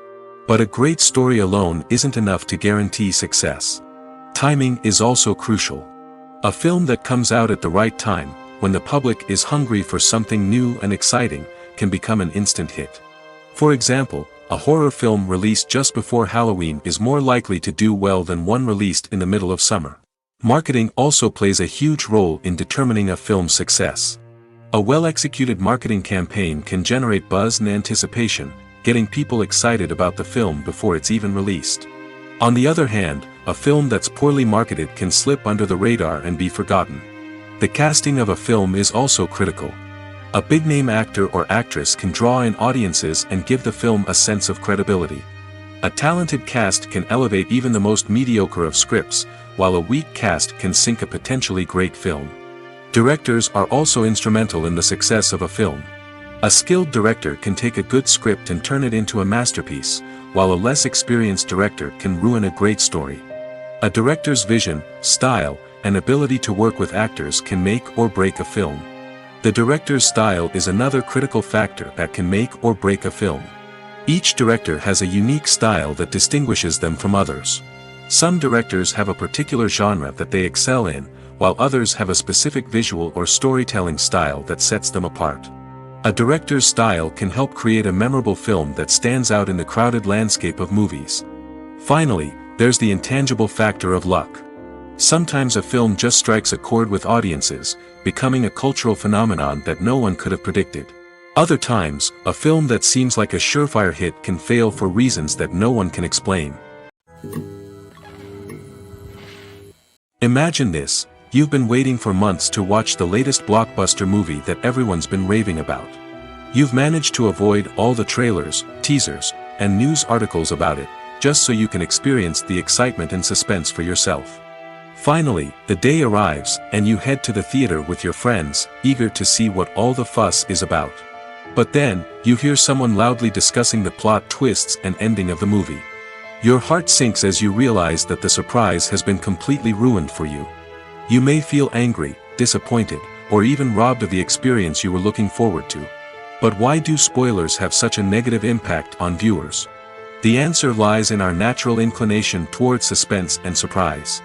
But a great story alone isn't enough to guarantee success. Timing is also crucial. A film that comes out at the right time, when the public is hungry for something new and exciting, can become an instant hit. For example, a horror film released just before Halloween is more likely to do well than one released in the middle of summer. Marketing also plays a huge role in determining a film's success. A well-executed marketing campaign can generate buzz and anticipation, getting people excited about the film before it's even released. On the other hand, a film that's poorly marketed can slip under the radar and be forgotten. The casting of a film is also critical. A big-name actor or actress can draw in audiences and give the film a sense of credibility. A talented cast can elevate even the most mediocre of scripts, while a weak cast can sink a potentially great film. Directors are also instrumental in the success of a film. A skilled director can take a good script and turn it into a masterpiece, while a less experienced director can ruin a great story. A director's vision, style, and ability to work with actors can make or break a film. The director's style is another critical factor that can make or break a film. Each director has a unique style that distinguishes them from others. Some directors have a particular genre that they excel in, while others have a specific visual or storytelling style that sets them apart. A director's style can help create a memorable film that stands out in the crowded landscape of movies. Finally, there's the intangible factor of luck. Sometimes a film just strikes a chord with audiences, becoming a cultural phenomenon that no one could have predicted. Other times, a film that seems like a surefire hit can fail for reasons that no one can explain. Imagine this. You've been waiting for months to watch the latest blockbuster movie that everyone's been raving about. You've managed to avoid all the trailers, teasers, and news articles about it, just so you can experience the excitement and suspense for yourself. Finally, the day arrives, and you head to the theater with your friends, eager to see what all the fuss is about. But then, you hear someone loudly discussing the plot twists and ending of the movie. Your heart sinks as you realize that the surprise has been completely ruined for you. You may feel angry, disappointed, or even robbed of the experience you were looking forward to. But why do spoilers have such a negative impact on viewers? The answer lies in our natural inclination towards suspense and surprise.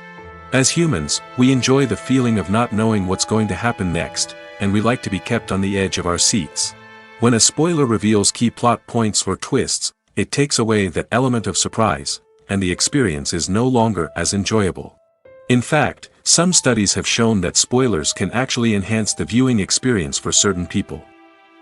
As humans, we enjoy the feeling of not knowing what's going to happen next, and we like to be kept on the edge of our seats. When a spoiler reveals key plot points or twists, it takes away that element of surprise, and the experience is no longer as enjoyable. In fact, some studies have shown that spoilers can actually enhance the viewing experience for certain people.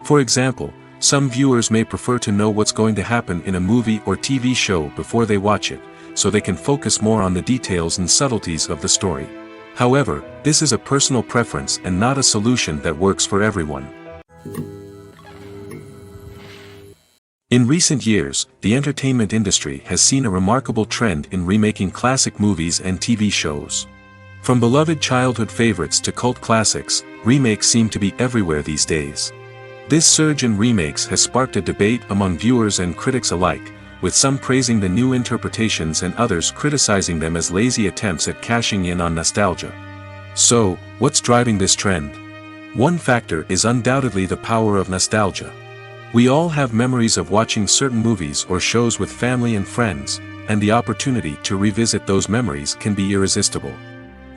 For example, some viewers may prefer to know what's going to happen in a movie or TV show before they watch it, so they can focus more on the details and subtleties of the story. However, this is a personal preference and not a solution that works for everyone. In recent years, the entertainment industry has seen a remarkable trend in remaking classic movies and TV shows. From beloved childhood favorites to cult classics, remakes seem to be everywhere these days. This surge in remakes has sparked a debate among viewers and critics alike, with some praising the new interpretations and others criticizing them as lazy attempts at cashing in on nostalgia. So, what's driving this trend? One factor is undoubtedly the power of nostalgia. We all have memories of watching certain movies or shows with family and friends, and the opportunity to revisit those memories can be irresistible.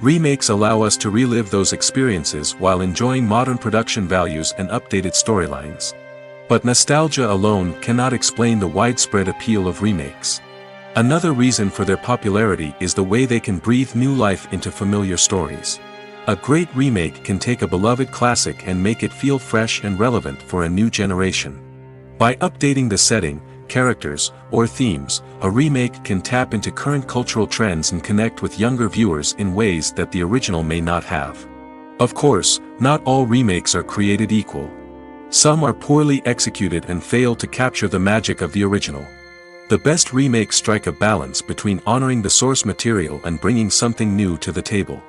Remakes allow us to relive those experiences while enjoying modern production values and updated storylines. But nostalgia alone cannot explain the widespread appeal of remakes. Another reason for their popularity is the way they can breathe new life into familiar stories. A great remake can take a beloved classic and make it feel fresh and relevant for a new generation. By updating the setting, characters, or themes, a remake can tap into current cultural trends and connect with younger viewers in ways that the original may not have. Of course, not all remakes are created equal. Some are poorly executed and fail to capture the magic of the original. The best remakes strike a balance between honoring the source material and bringing something new to the table.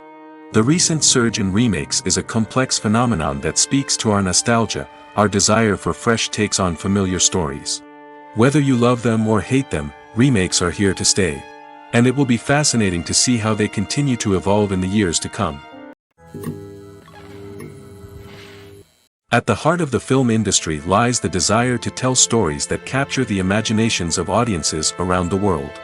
The recent surge in remakes is a complex phenomenon that speaks to our nostalgia, our desire for fresh takes on familiar stories. Whether you love them or hate them, remakes are here to stay. And it will be fascinating to see how they continue to evolve in the years to come. At the heart of the film industry lies the desire to tell stories that capture the imaginations of audiences around the world.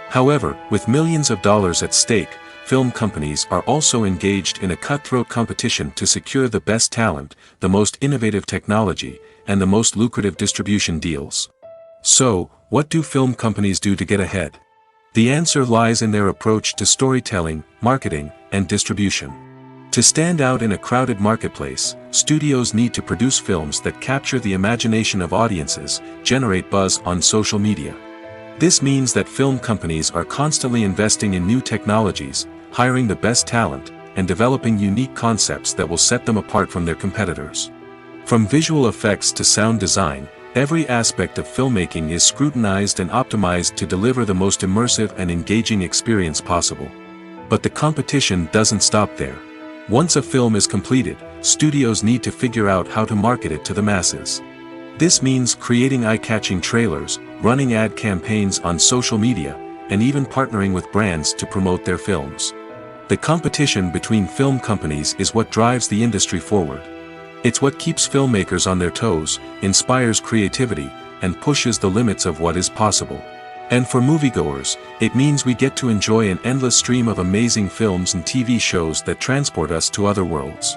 However, with millions of dollars at stake, film companies are also engaged in a cutthroat competition to secure the best talent, the most innovative technology, and the most lucrative distribution deals. So, what do film companies do to get ahead? The answer lies in their approach to storytelling, marketing, and distribution. To stand out in a crowded marketplace, studios need to produce films that capture the imagination of audiences, generate buzz on social media. This means that film companies are constantly investing in new technologies, hiring the best talent, and developing unique concepts that will set them apart from their competitors. From visual effects to sound design, every aspect of filmmaking is scrutinized and optimized to deliver the most immersive and engaging experience possible. But the competition doesn't stop there. Once a film is completed, studios need to figure out how to market it to the masses. This means creating eye-catching trailers, running ad campaigns on social media, and even partnering with brands to promote their films. The competition between film companies is what drives the industry forward. It's what keeps filmmakers on their toes, inspires creativity, and pushes the limits of what is possible. And for moviegoers, it means we get to enjoy an endless stream of amazing films and TV shows that transport us to other worlds.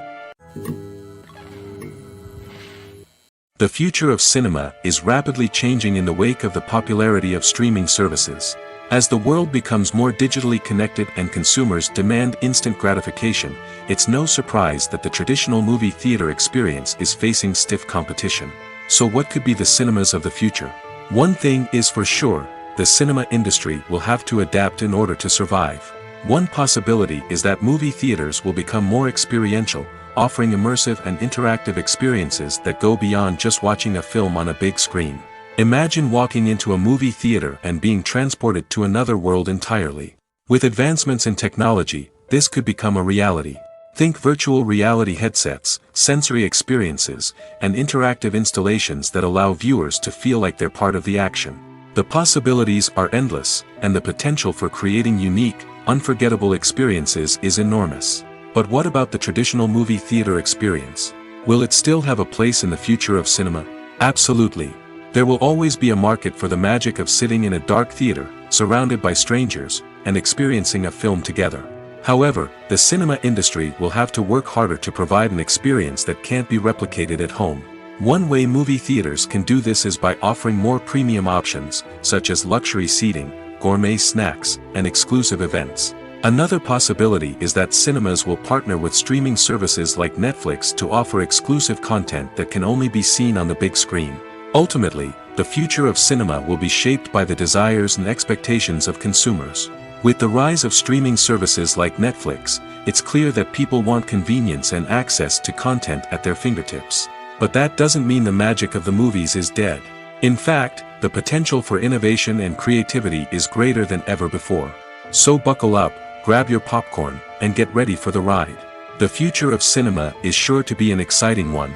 The future of cinema is rapidly changing in the wake of the popularity of streaming services. As the world becomes more digitally connected and consumers demand instant gratification, it's no surprise that the traditional movie theater experience is facing stiff competition. So what could be the cinemas of the future? One thing is for sure, the cinema industry will have to adapt in order to survive. One possibility is that movie theaters will become more experiential, offering immersive and interactive experiences that go beyond just watching a film on a big screen. Imagine walking into a movie theater and being transported to another world entirely. With advancements in technology, this could become a reality. Think virtual reality headsets, sensory experiences, and interactive installations that allow viewers to feel like they're part of the action. The possibilities are endless, and the potential for creating unique, unforgettable experiences is enormous. But what about the traditional movie theater experience? Will it still have a place in the future of cinema? Absolutely. There will always be a market for the magic of sitting in a dark theater, surrounded by strangers, and experiencing a film together. However, the cinema industry will have to work harder to provide an experience that can't be replicated at home. One way movie theaters can do this is by offering more premium options, such as luxury seating, gourmet snacks, and exclusive events. Another possibility is that cinemas will partner with streaming services like Netflix to offer exclusive content that can only be seen on the big screen. Ultimately, the future of cinema will be shaped by the desires and expectations of consumers. With the rise of streaming services like Netflix, it's clear that people want convenience and access to content at their fingertips. But that doesn't mean the magic of the movies is dead. In fact, the potential for innovation and creativity is greater than ever before. So buckle up, grab your popcorn, and get ready for the ride. The future of cinema is sure to be an exciting one.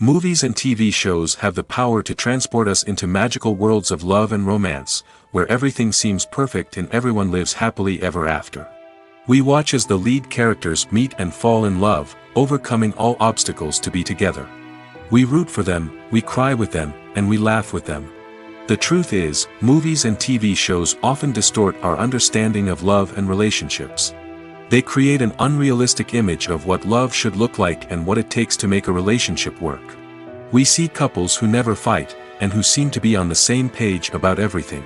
Movies and TV shows have the power to transport us into magical worlds of love and romance, where everything seems perfect and everyone lives happily ever after. We watch as the lead characters meet and fall in love, overcoming all obstacles to be together. We root for them, we cry with them, and we laugh with them. The truth is, movies and TV shows often distort our understanding of love and relationships. They create an unrealistic image of what love should look like and what it takes to make a relationship work. We see couples who never fight, and who seem to be on the same page about everything.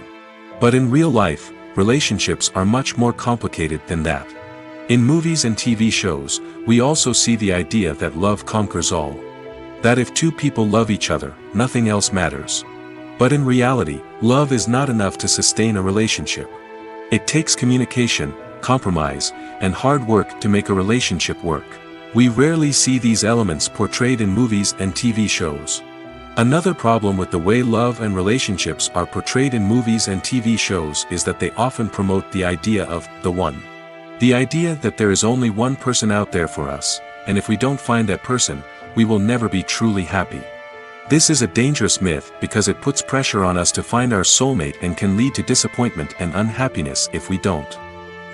But in real life, relationships are much more complicated than that. In movies and TV shows, we also see the idea that love conquers all. That if two people love each other, nothing else matters. But in reality, love is not enough to sustain a relationship. It takes communication, compromise, and hard work to make a relationship work. We rarely see these elements portrayed in movies and TV shows. Another problem with the way love and relationships are portrayed in movies and TV shows is that they often promote the idea of the one. The idea that there is only one person out there for us, and if we don't find that person, we will never be truly happy. This is a dangerous myth because it puts pressure on us to find our soulmate and can lead to disappointment and unhappiness if we don't.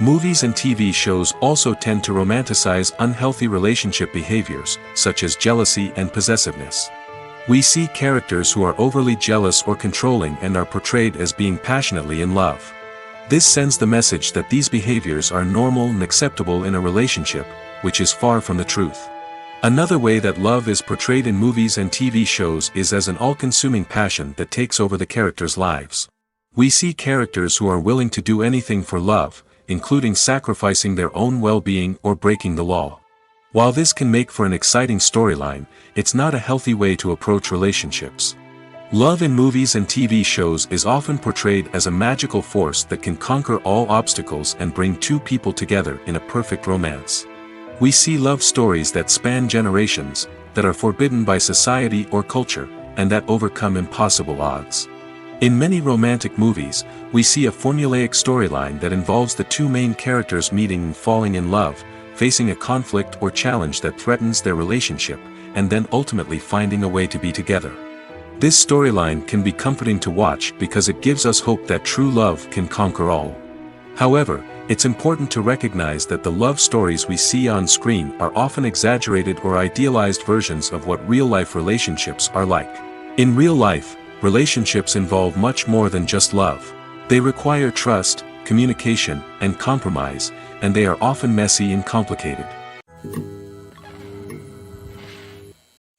Movies and TV shows also tend to romanticize unhealthy relationship behaviors, such as jealousy and possessiveness. We see characters who are overly jealous or controlling and are portrayed as being passionately in love. This sends the message that these behaviors are normal and acceptable in a relationship, which is far from the truth. Another way that love is portrayed in movies and TV shows is as an all-consuming passion that takes over the characters' lives. We see characters who are willing to do anything for love, including sacrificing their own well-being or breaking the law. While this can make for an exciting storyline, it's not a healthy way to approach relationships. Love in movies and TV shows is often portrayed as a magical force that can conquer all obstacles and bring two people together in a perfect romance. We see love stories that span generations, that are forbidden by society or culture, and that overcome impossible odds. In many romantic movies, we see a formulaic storyline that involves the two main characters meeting and falling in love, facing a conflict or challenge that threatens their relationship, and then ultimately finding a way to be together. This storyline can be comforting to watch because it gives us hope that true love can conquer all. However, it's important to recognize that the love stories we see on screen are often exaggerated or idealized versions of what real-life relationships are like. In real life, relationships involve much more than just love. They require trust, communication, and compromise, and they are often messy and complicated.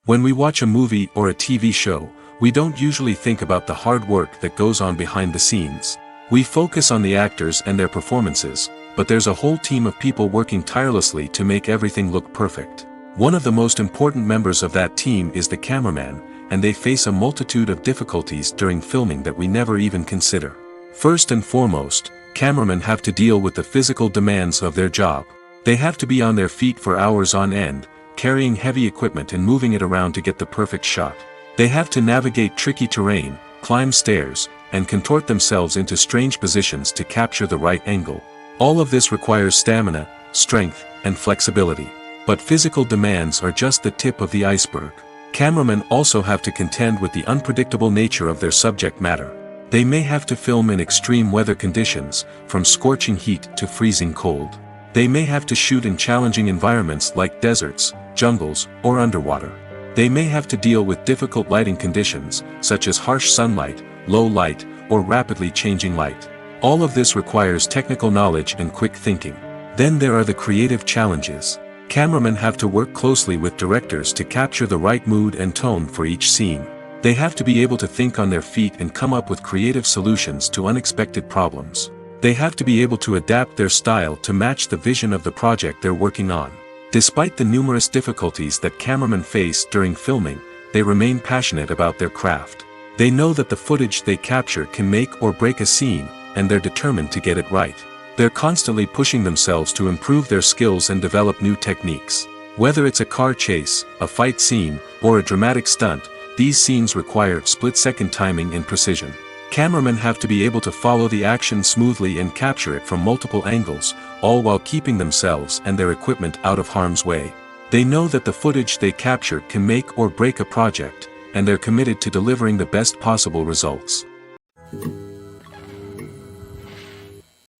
When we watch a movie or a TV show, we don't usually think about the hard work that goes on behind the scenes. We focus on the actors and their performances, but there's a whole team of people working tirelessly to make everything look perfect. One of the most important members of that team is the cameraman, and they face a multitude of difficulties during filming that we never even consider. First and foremost, cameramen have to deal with the physical demands of their job. They have to be on their feet for hours on end, carrying heavy equipment and moving it around to get the perfect shot. They have to navigate tricky terrain, climb stairs, and contort themselves into strange positions to capture the right angle. All of this requires stamina, strength, and flexibility. But physical demands are just the tip of the iceberg. Cameramen also have to contend with the unpredictable nature of their subject matter. They may have to film in extreme weather conditions, from scorching heat to freezing cold. They may have to shoot in challenging environments like deserts, jungles, or underwater. They may have to deal with difficult lighting conditions, such as harsh sunlight, low light, or rapidly changing light. All of this requires technical knowledge and quick thinking. Then there are the creative challenges. Cameramen have to work closely with directors to capture the right mood and tone for each scene. They have to be able to think on their feet and come up with creative solutions to unexpected problems. They have to be able to adapt their style to match the vision of the project they're working on. Despite the numerous difficulties that cameramen face during filming, they remain passionate about their craft. They know that the footage they capture can make or break a scene, and they're determined to get it right. They're constantly pushing themselves to improve their skills and develop new techniques. Whether it's a car chase, a fight scene, or a dramatic stunt, these scenes require split-second timing and precision. Cameramen have to be able to follow the action smoothly and capture it from multiple angles, all while keeping themselves and their equipment out of harm's way. They know that the footage they capture can make or break a project, and they're committed to delivering the best possible results.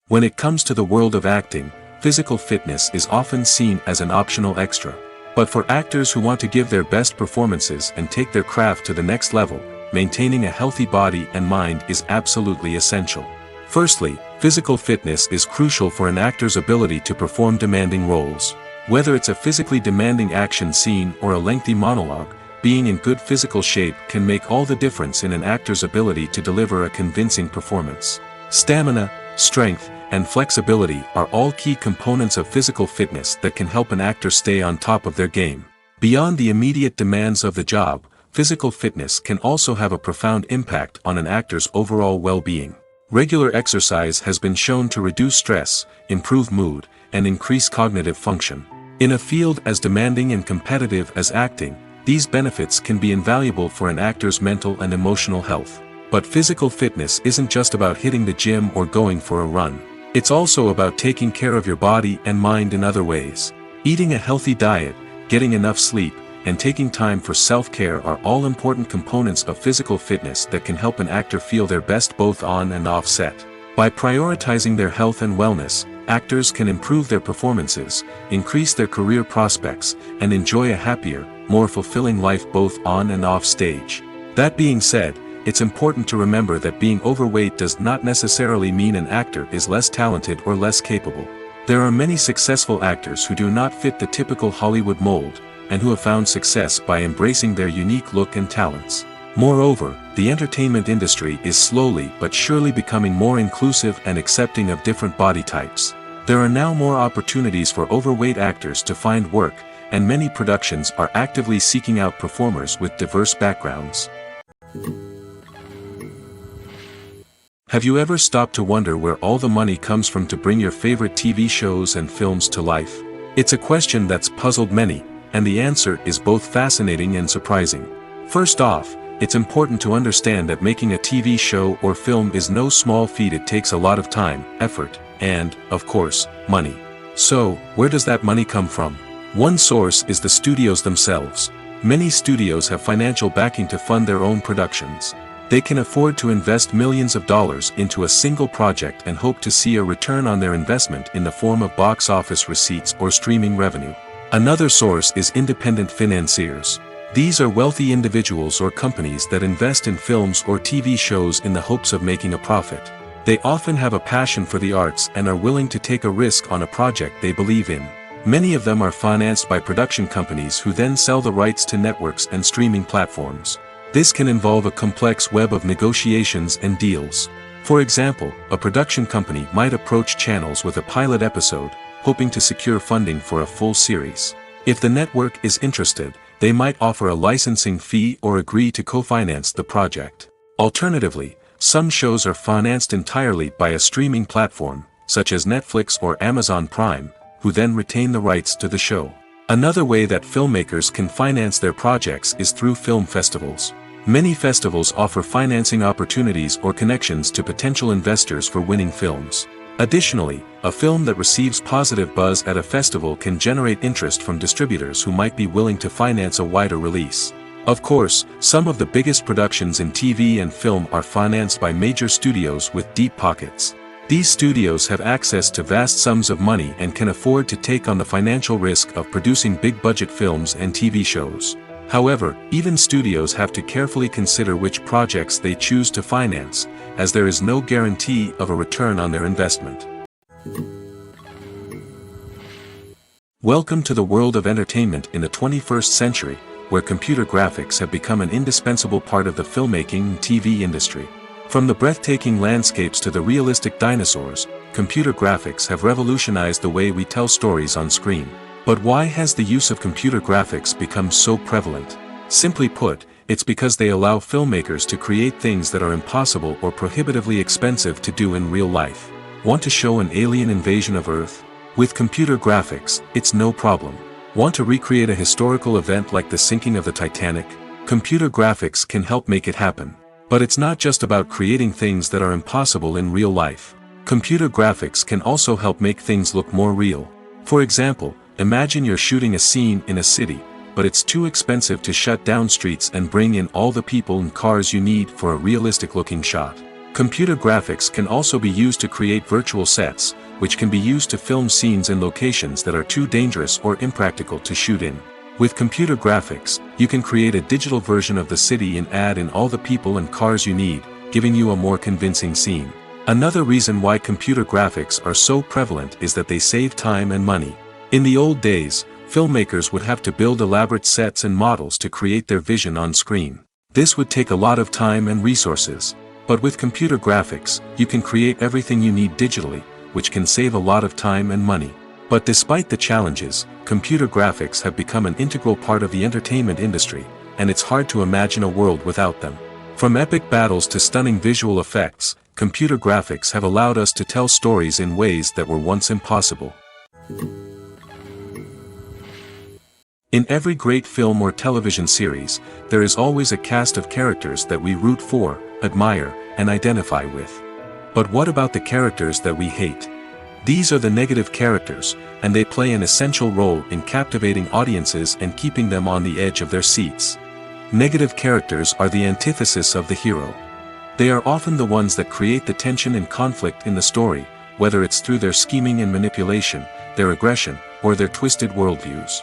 When it comes to the world of acting, physical fitness is often seen as an optional extra. But for actors who want to give their best performances and take their craft to the next level, maintaining a healthy body and mind is absolutely essential. Firstly, physical fitness is crucial for an actor's ability to perform demanding roles. Whether it's a physically demanding action scene or a lengthy monologue, being in good physical shape can make all the difference in an actor's ability to deliver a convincing performance. Stamina, strength, and flexibility are all key components of physical fitness that can help an actor stay on top of their game. Beyond the immediate demands of the job, physical fitness can also have a profound impact on an actor's overall well-being. Regular exercise has been shown to reduce stress, improve mood, and increase cognitive function. In a field as demanding and competitive as acting, these benefits can be invaluable for an actor's mental and emotional health. But physical fitness isn't just about hitting the gym or going for a run. It's also about taking care of your body and mind in other ways. Eating a healthy diet, getting enough sleep, and taking time for self-care are all important components of physical fitness that can help an actor feel their best both on and off set. By prioritizing their health and wellness, actors can improve their performances, increase their career prospects, and enjoy a happier, more fulfilling life both on and off stage. That being said, it's important to remember that being overweight does not necessarily mean an actor is less talented or less capable. There are many successful actors who do not fit the typical Hollywood mold, and who have found success by embracing their unique look and talents. Moreover, the entertainment industry is slowly but surely becoming more inclusive and accepting of different body types. There are now more opportunities for overweight actors to find work, and many productions are actively seeking out performers with diverse backgrounds. Have you ever stopped to wonder where all the money comes from to bring your favorite TV shows and films to life? It's a question that's puzzled many, and the answer is both fascinating and surprising. First off, it's important to understand that making a TV show or film is no small feat. It takes a lot of time, effort, and, of course, money. So, where does that money come from? One source is the studios themselves. Many studios have financial backing to fund their own productions. They can afford to invest millions of dollars into a single project and hope to see a return on their investment in the form of box office receipts or streaming revenue. Another source is independent financiers. These are wealthy individuals or companies that invest in films or TV shows in the hopes of making a profit. They often have a passion for the arts and are willing to take a risk on a project they believe in. Many of them are financed by production companies who then sell the rights to networks and streaming platforms. This can involve a complex web of negotiations and deals. For example, a production company might approach channels with a pilot episode, hoping to secure funding for a full series. If the network is interested, they might offer a licensing fee or agree to co-finance the project. Alternatively, some shows are financed entirely by a streaming platform, such as Netflix or Amazon Prime, who then retain the rights to the show. Another way that filmmakers can finance their projects is through film festivals. Many festivals offer financing opportunities or connections to potential investors for winning films. Additionally, a film that receives positive buzz at a festival can generate interest from distributors who might be willing to finance a wider release. Of course, some of the biggest productions in TV and film are financed by major studios with deep pockets. These studios have access to vast sums of money and can afford to take on the financial risk of producing big-budget films and TV shows. However, even studios have to carefully consider which projects they choose to finance, as there is no guarantee of a return on their investment. Welcome to the world of entertainment in the 21st century, where computer graphics have become an indispensable part of the filmmaking and TV industry. From the breathtaking landscapes to the realistic dinosaurs, computer graphics have revolutionized the way we tell stories on screen. But why has the use of computer graphics become so prevalent? Simply put, it's because they allow filmmakers to create things that are impossible or prohibitively expensive to do in real life. Want to show an alien invasion of Earth? With computer graphics, it's no problem. Want to recreate a historical event like the sinking of the Titanic? Computer graphics can help make it happen. But it's not just about creating things that are impossible in real life. Computer graphics can also help make things look more real. For example, imagine you're shooting a scene in a city, but it's too expensive to shut down streets and bring in all the people and cars you need for a realistic-looking shot. Computer graphics can also be used to create virtual sets, which can be used to film scenes in locations that are too dangerous or impractical to shoot in. With computer graphics, you can create a digital version of the city and add in all the people and cars you need, giving you a more convincing scene. Another reason why computer graphics are so prevalent is that they save time and money. In the old days, filmmakers would have to build elaborate sets and models to create their vision on screen. This would take a lot of time and resources. But with computer graphics, you can create everything you need digitally, which can save a lot of time and money. But despite the challenges, computer graphics have become an integral part of the entertainment industry, and it's hard to imagine a world without them. From epic battles to stunning visual effects, computer graphics have allowed us to tell stories in ways that were once impossible. In every great film or television series, there is always a cast of characters that we root for, admire, and identify with. But what about the characters that we hate? These are the negative characters, and they play an essential role in captivating audiences and keeping them on the edge of their seats. Negative characters are the antithesis of the hero. They are often the ones that create the tension and conflict in the story, whether it's through their scheming and manipulation, their aggression, or their twisted worldviews.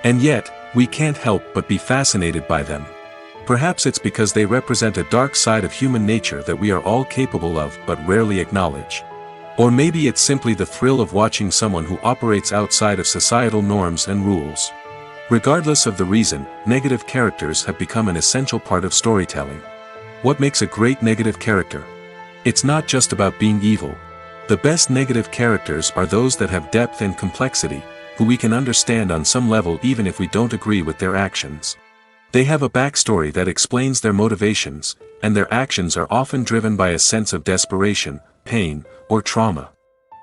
And yet, we can't help but be fascinated by them. Perhaps it's because they represent a dark side of human nature that we are all capable of but rarely acknowledge. Or maybe it's simply the thrill of watching someone who operates outside of societal norms and rules. Regardless of the reason, negative characters have become an essential part of storytelling. What makes a great negative character? It's not just about being evil. The best negative characters are those that have depth and complexity, who we can understand on some level even if we don't agree with their actions. They have a backstory that explains their motivations, and their actions are often driven by a sense of desperation, pain, or trauma.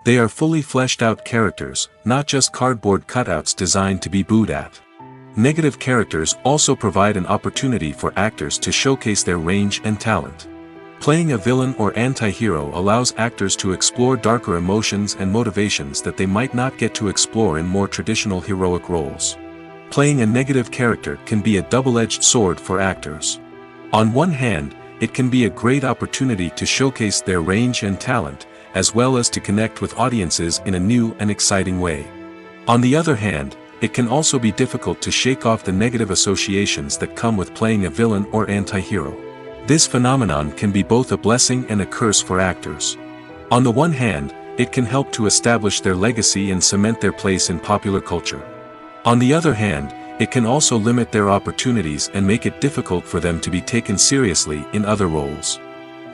They are fully fleshed out characters, not just cardboard cutouts designed to be booed at. Negative characters also provide an opportunity for actors to showcase their range and talent. Playing a villain or anti-hero allows actors to explore darker emotions and motivations that they might not get to explore in more traditional heroic roles. Playing a negative character can be a double-edged sword for actors. On one hand, it can be a great opportunity to showcase their range and talent, as well as to connect with audiences in a new and exciting way. On the other hand, it can also be difficult to shake off the negative associations that come with playing a villain or anti-hero. This phenomenon can be both a blessing and a curse for actors. On the one hand, it can help to establish their legacy and cement their place in popular culture. On the other hand, it can also limit their opportunities and make it difficult for them to be taken seriously in other roles.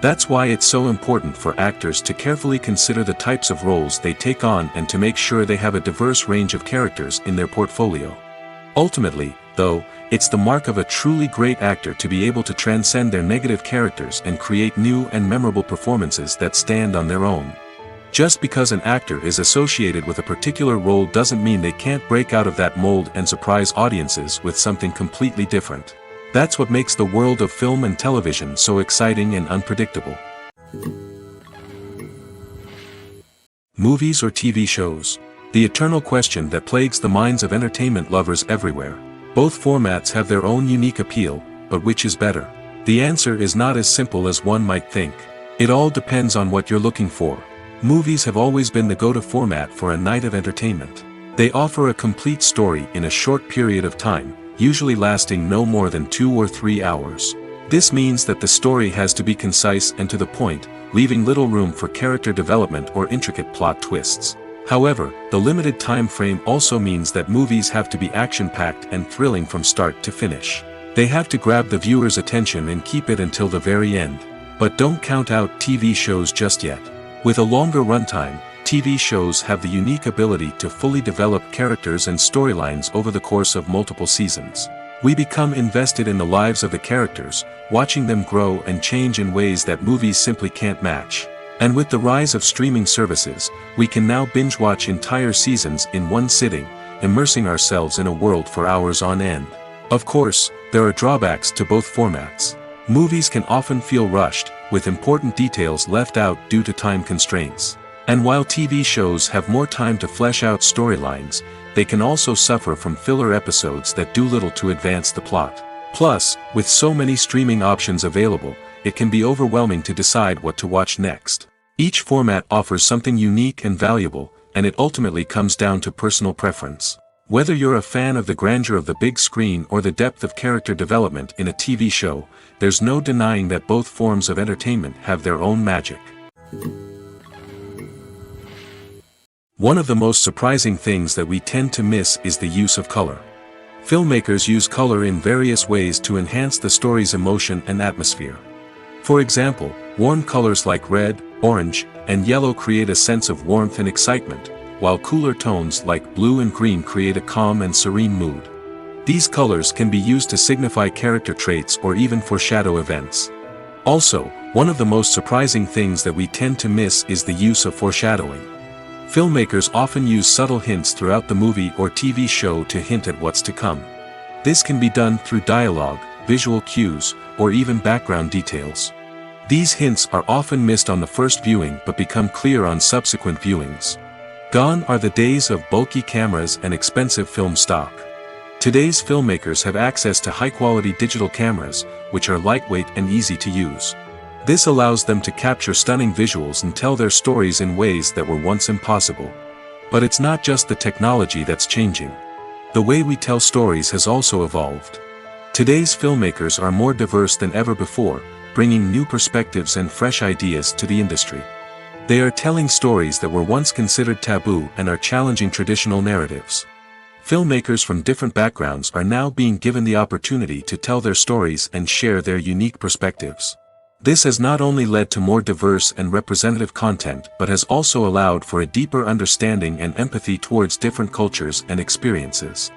That's why it's so important for actors to carefully consider the types of roles they take on and to make sure they have a diverse range of characters in their portfolio. Ultimately, though, it's the mark of a truly great actor to be able to transcend their negative characters and create new and memorable performances that stand on their own. Just because an actor is associated with a particular role doesn't mean they can't break out of that mold and surprise audiences with something completely different. That's what makes the world of film and television so exciting and unpredictable. Movies or TV shows? The eternal question that plagues the minds of entertainment lovers everywhere. Both formats have their own unique appeal, but which is better? The answer is not as simple as one might think. It all depends on what you're looking for. Movies have always been the go-to format for a night of entertainment. They offer a complete story in a short period of time, usually lasting no more than 2 or 3 hours. This means that the story has to be concise and to the point, leaving little room for character development or intricate plot twists. However, the limited time frame also means that movies have to be action-packed and thrilling from start to finish. They have to grab the viewer's attention and keep it until the very end. But don't count out TV shows just yet. With a longer runtime, TV shows have the unique ability to fully develop characters and storylines over the course of multiple seasons. We become invested in the lives of the characters, watching them grow and change in ways that movies simply can't match. And with the rise of streaming services, we can now binge-watch entire seasons in one sitting, immersing ourselves in a world for hours on end. Of course, there are drawbacks to both formats. Movies can often feel rushed, with important details left out due to time constraints. And while TV shows have more time to flesh out storylines, they can also suffer from filler episodes that do little to advance the plot. Plus, with so many streaming options available, it can be overwhelming to decide what to watch next. Each format offers something unique and valuable, and it ultimately comes down to personal preference. Whether you're a fan of the grandeur of the big screen or the depth of character development in a TV show, there's no denying that both forms of entertainment have their own magic. One of the most surprising things that we tend to miss is the use of color. Filmmakers use color in various ways to enhance the story's emotion and atmosphere. For example, warm colors like red, orange, and yellow create a sense of warmth and excitement, while cooler tones like blue and green create a calm and serene mood. These colors can be used to signify character traits or even foreshadow events. Also, one of the most surprising things that we tend to miss is the use of foreshadowing. Filmmakers often use subtle hints throughout the movie or TV show to hint at what's to come. This can be done through dialogue, visual cues, or even background details. These hints are often missed on the first viewing but become clear on subsequent viewings. Gone are the days of bulky cameras and expensive film stock. Today's filmmakers have access to high-quality digital cameras, which are lightweight and easy to use. This allows them to capture stunning visuals and tell their stories in ways that were once impossible. But it's not just the technology that's changing. The way we tell stories has also evolved. Today's filmmakers are more diverse than ever before, bringing new perspectives and fresh ideas to the industry. They are telling stories that were once considered taboo and are challenging traditional narratives. Filmmakers from different backgrounds are now being given the opportunity to tell their stories and share their unique perspectives. This has not only led to more diverse and representative content but has also allowed for a deeper understanding and empathy towards different cultures and experiences.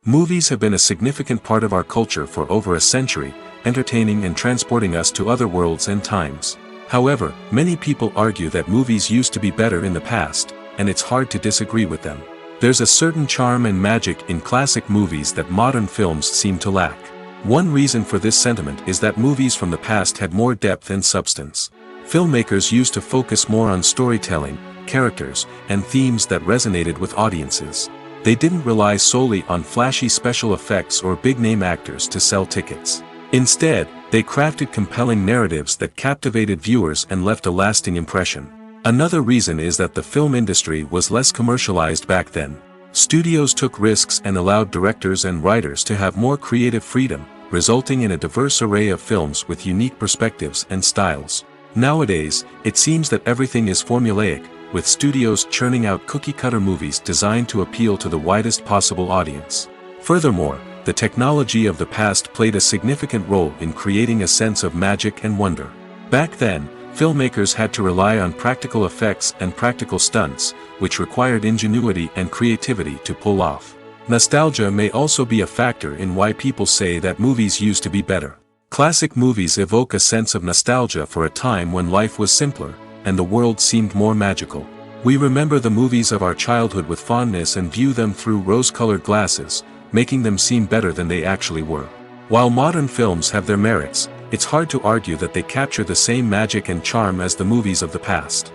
Movies have been a significant part of our culture for over a century, entertaining and transporting us to other worlds and times. However, many people argue that movies used to be better in the past, and it's hard to disagree with them. There's a certain charm and magic in classic movies that modern films seem to lack. One reason for this sentiment is that movies from the past had more depth and substance. Filmmakers used to focus more on storytelling, characters, and themes that resonated with audiences. They didn't rely solely on flashy special effects or big-name actors to sell tickets. Instead, they crafted compelling narratives that captivated viewers and left a lasting impression. Another reason is that the film industry was less commercialized back then. Studios took risks and allowed directors and writers to have more creative freedom, resulting in a diverse array of films with unique perspectives and styles. Nowadays, it seems that everything is formulaic, with studios churning out cookie-cutter movies designed to appeal to the widest possible audience. Furthermore, the technology of the past played a significant role in creating a sense of magic and wonder. Back then, filmmakers had to rely on practical effects and practical stunts, which required ingenuity and creativity to pull off. Nostalgia may also be a factor in why people say that movies used to be better. Classic movies evoke a sense of nostalgia for a time when life was simpler, and the world seemed more magical. We remember the movies of our childhood with fondness and view them through rose-colored glasses, making them seem better than they actually were. While modern films have their merits, it's hard to argue that they capture the same magic and charm as the movies of the past.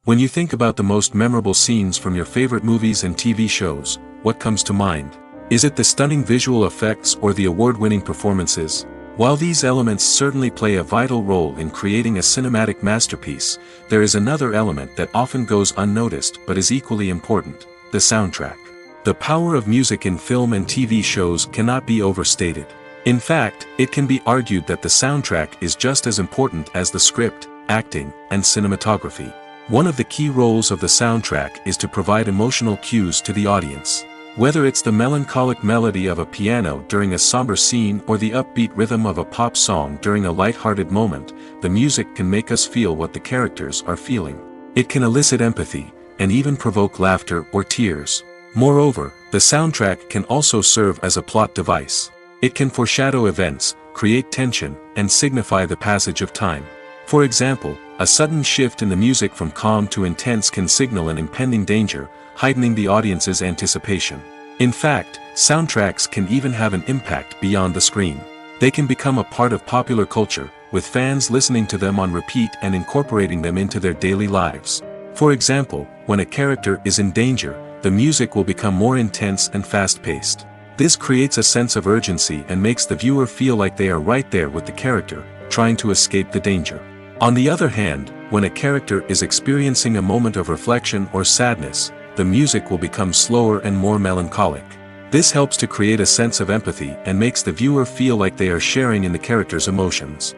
When you think about the most memorable scenes from your favorite movies and TV shows, what comes to mind? Is it the stunning visual effects or the award-winning performances? While these elements certainly play a vital role in creating a cinematic masterpiece, there is another element that often goes unnoticed but is equally important: the soundtrack. The power of music in film and TV shows cannot be overstated. In fact, it can be argued that the soundtrack is just as important as the script, acting, and cinematography. One of the key roles of the soundtrack is to provide emotional cues to the audience. Whether it's the melancholic melody of a piano during a somber scene or the upbeat rhythm of a pop song during a light-hearted moment, the music can make us feel what the characters are feeling. It can elicit empathy, and even provoke laughter or tears. Moreover, the soundtrack can also serve as a plot device. It can foreshadow events, create tension, and signify the passage of time. For example, a sudden shift in the music from calm to intense can signal an impending danger, heightening the audience's anticipation. In fact, soundtracks can even have an impact beyond the screen. They can become a part of popular culture, with fans listening to them on repeat and incorporating them into their daily lives. For example, when a character is in danger, the music will become more intense and fast-paced. This creates a sense of urgency and makes the viewer feel like they are right there with the character, trying to escape the danger. On the other hand, when a character is experiencing a moment of reflection or sadness, the music will become slower and more melancholic. This helps to create a sense of empathy and makes the viewer feel like they are sharing in the character's emotions.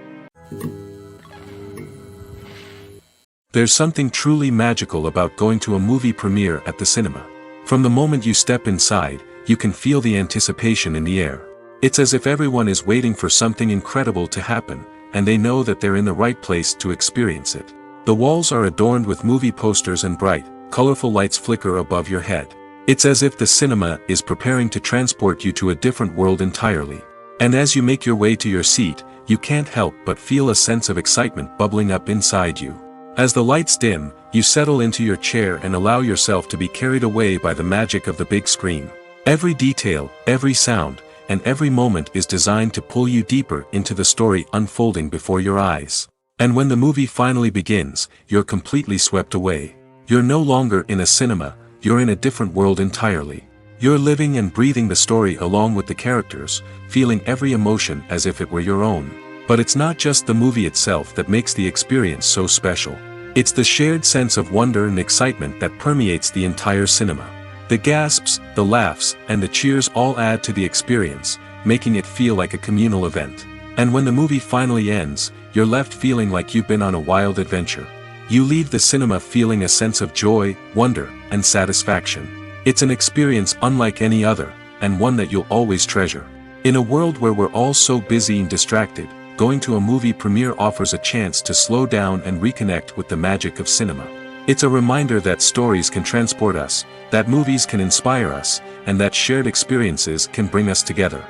There's something truly magical about going to a movie premiere at the cinema. From the moment you step inside, you can feel the anticipation in the air. It's as if everyone is waiting for something incredible to happen, and they know that they're in the right place to experience it. The walls are adorned with movie posters and bright, colorful lights flicker above your head. It's as if the cinema is preparing to transport you to a different world entirely. And as you make your way to your seat, you can't help but feel a sense of excitement bubbling up inside you. As the lights dim, you settle into your chair and allow yourself to be carried away by the magic of the big screen. Every detail, every sound, and every moment is designed to pull you deeper into the story unfolding before your eyes. And when the movie finally begins, you're completely swept away. You're no longer in a cinema, you're in a different world entirely. You're living and breathing the story along with the characters, feeling every emotion as if it were your own. But it's not just the movie itself that makes the experience so special. It's the shared sense of wonder and excitement that permeates the entire cinema. The gasps, the laughs, and the cheers all add to the experience, making it feel like a communal event. And when the movie finally ends, you're left feeling like you've been on a wild adventure. You leave the cinema feeling a sense of joy, wonder, and satisfaction. It's an experience unlike any other, and one that you'll always treasure. In a world where we're all so busy and distracted, going to a movie premiere offers a chance to slow down and reconnect with the magic of cinema. It's a reminder that stories can transport us, that movies can inspire us, and that shared experiences can bring us together.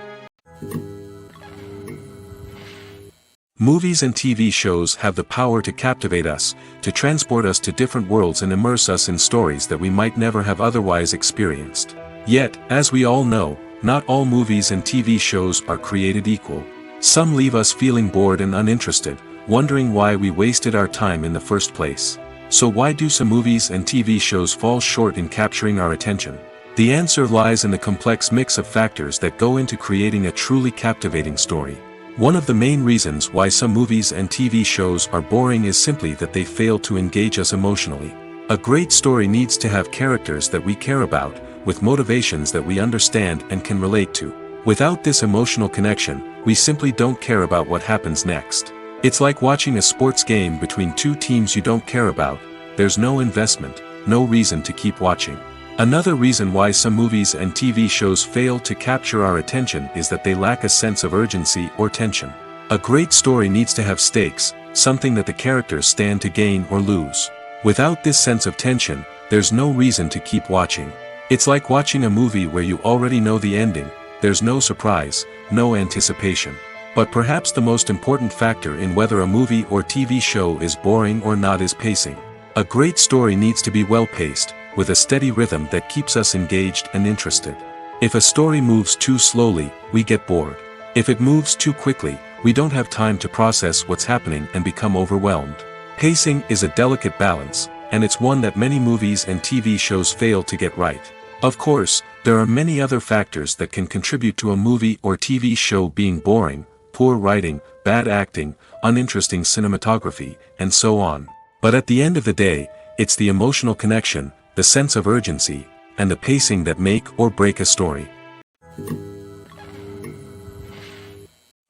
Movies and TV shows have the power to captivate us, to transport us to different worlds and immerse us in stories that we might never have otherwise experienced. Yet, as we all know, not all movies and TV shows are created equal. Some leave us feeling bored and uninterested, wondering why we wasted our time in the first place. So why do some movies and TV shows fall short in capturing our attention? The answer lies in the complex mix of factors that go into creating a truly captivating story. One of the main reasons why some movies and TV shows are boring is simply that they fail to engage us emotionally. A great story needs to have characters that we care about, with motivations that we understand and can relate to. Without this emotional connection, we simply don't care about what happens next. It's like watching a sports game between two teams you don't care about. There's no investment, no reason to keep watching. Another reason why some movies and TV shows fail to capture our attention is that they lack a sense of urgency or tension. A great story needs to have stakes, something that the characters stand to gain or lose. Without this sense of tension, there's no reason to keep watching. It's like watching a movie where you already know the ending. There's no surprise, no anticipation. But perhaps the most important factor in whether a movie or TV show is boring or not is pacing. A great story needs to be well-paced, with a steady rhythm that keeps us engaged and interested. If a story moves too slowly, we get bored. If it moves too quickly, we don't have time to process what's happening and become overwhelmed. Pacing is a delicate balance, and it's one that many movies and TV shows fail to get right. Of course, there are many other factors that can contribute to a movie or TV show being boring: poor writing, bad acting, uninteresting cinematography, and so on. But at the end of the day, it's the emotional connection, the sense of urgency, and the pacing that make or break a story.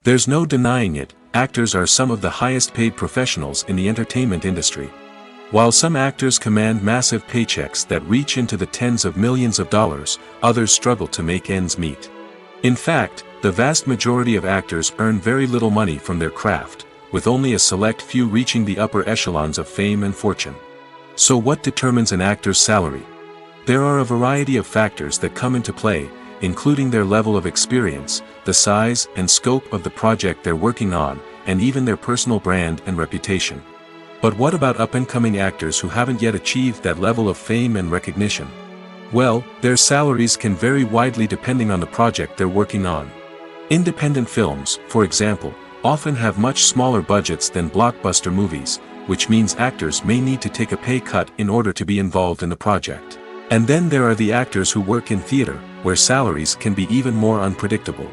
There's no denying it, actors are some of the highest paid professionals in the entertainment industry. While some actors command massive paychecks that reach into the tens of millions of dollars, others struggle to make ends meet. In fact, the vast majority of actors earn very little money from their craft, with only a select few reaching the upper echelons of fame and fortune. So what determines an actor's salary? There are a variety of factors that come into play, including their level of experience, the size and scope of the project they're working on, and even their personal brand and reputation. But what about up-and-coming actors who haven't yet achieved that level of fame and recognition? Well, their salaries can vary widely depending on the project they're working on. Independent films, for example, often have much smaller budgets than blockbuster movies, which means actors may need to take a pay cut in order to be involved in the project. And then there are the actors who work in theater, where salaries can be even more unpredictable.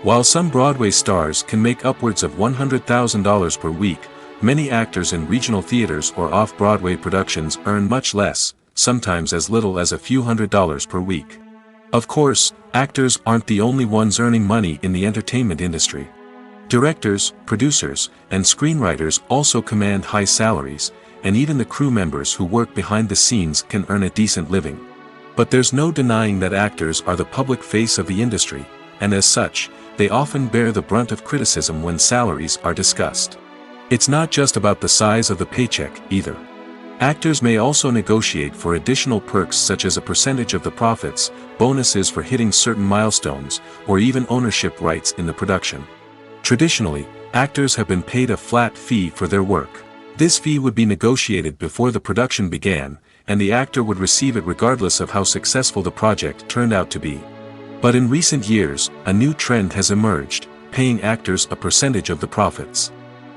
While some Broadway stars can make upwards of $100,000 per week, many actors in regional theaters or off-Broadway productions earn much less, sometimes as little as a few $100s per week. Of course, actors aren't the only ones earning money in the entertainment industry. Directors, producers, and screenwriters also command high salaries, and even the crew members who work behind the scenes can earn a decent living. But there's no denying that actors are the public face of the industry, and as such, they often bear the brunt of criticism when salaries are discussed. It's not just about the size of the paycheck, either. Actors may also negotiate for additional perks such as a percentage of the profits, bonuses for hitting certain milestones, or even ownership rights in the production. Traditionally, actors have been paid a flat fee for their work. This fee would be negotiated before the production began, and the actor would receive it regardless of how successful the project turned out to be. But in recent years, a new trend has emerged, paying actors a percentage of the profits.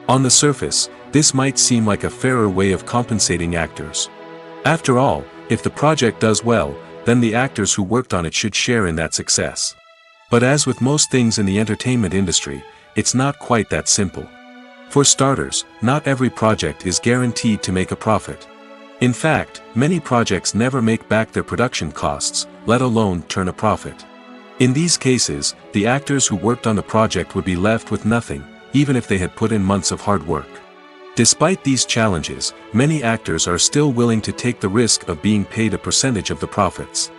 On the surface, this might seem like a fairer way of compensating actors. After all, if the project does well, then the actors who worked on it should share in that success. But as with most things in the entertainment industry, it's not quite that simple. For starters, not every project is guaranteed to make a profit. In fact, many projects never make back their production costs, let alone turn a profit. In these cases, the actors who worked on the project would be left with nothing, even if they had put in months of hard work. Despite these challenges, many actors are still willing to take the risk of being paid a percentage of the profits.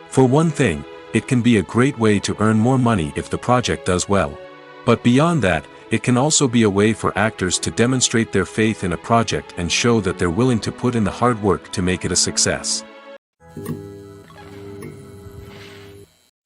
For one thing, it can be a great way to earn more money if the project does well. But beyond that, it can also be a way for actors to demonstrate their faith in a project and show that they're willing to put in the hard work to make it a success.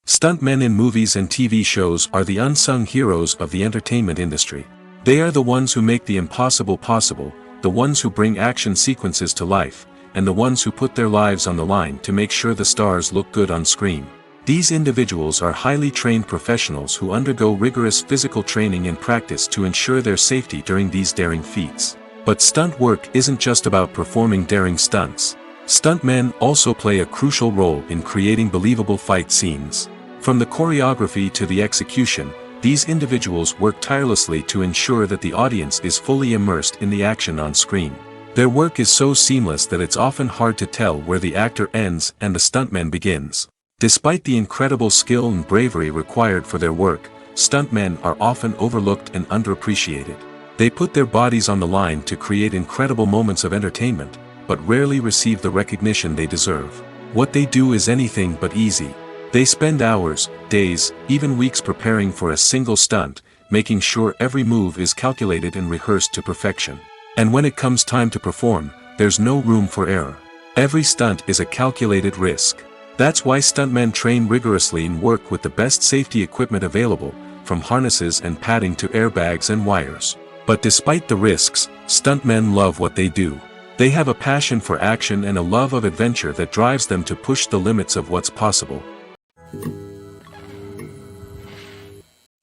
Stuntmen in movies and TV shows are the unsung heroes of the entertainment industry. They are the ones who make the impossible possible, the ones who bring action sequences to life, and the ones who put their lives on the line to make sure the stars look good on screen. These individuals are highly trained professionals who undergo rigorous physical training and practice to ensure their safety during these daring feats. But stunt work isn't just about performing daring stunts. Stuntmen also play a crucial role in creating believable fight scenes. From the choreography to the execution, these individuals work tirelessly to ensure that the audience is fully immersed in the action on screen. Their work is so seamless that it's often hard to tell where the actor ends and the stuntman begins. Despite the incredible skill and bravery required for their work, stuntmen are often overlooked and underappreciated. They put their bodies on the line to create incredible moments of entertainment, but rarely receive the recognition they deserve. What they do is anything but easy. They spend hours, days, even weeks preparing for a single stunt, making sure every move is calculated and rehearsed to perfection. And when it comes time to perform, there's no room for error. Every stunt is a calculated risk. That's why stuntmen train rigorously and work with the best safety equipment available, from harnesses and padding to airbags and wires. But despite the risks, stuntmen love what they do. They have a passion for action and a love of adventure that drives them to push the limits of what's possible.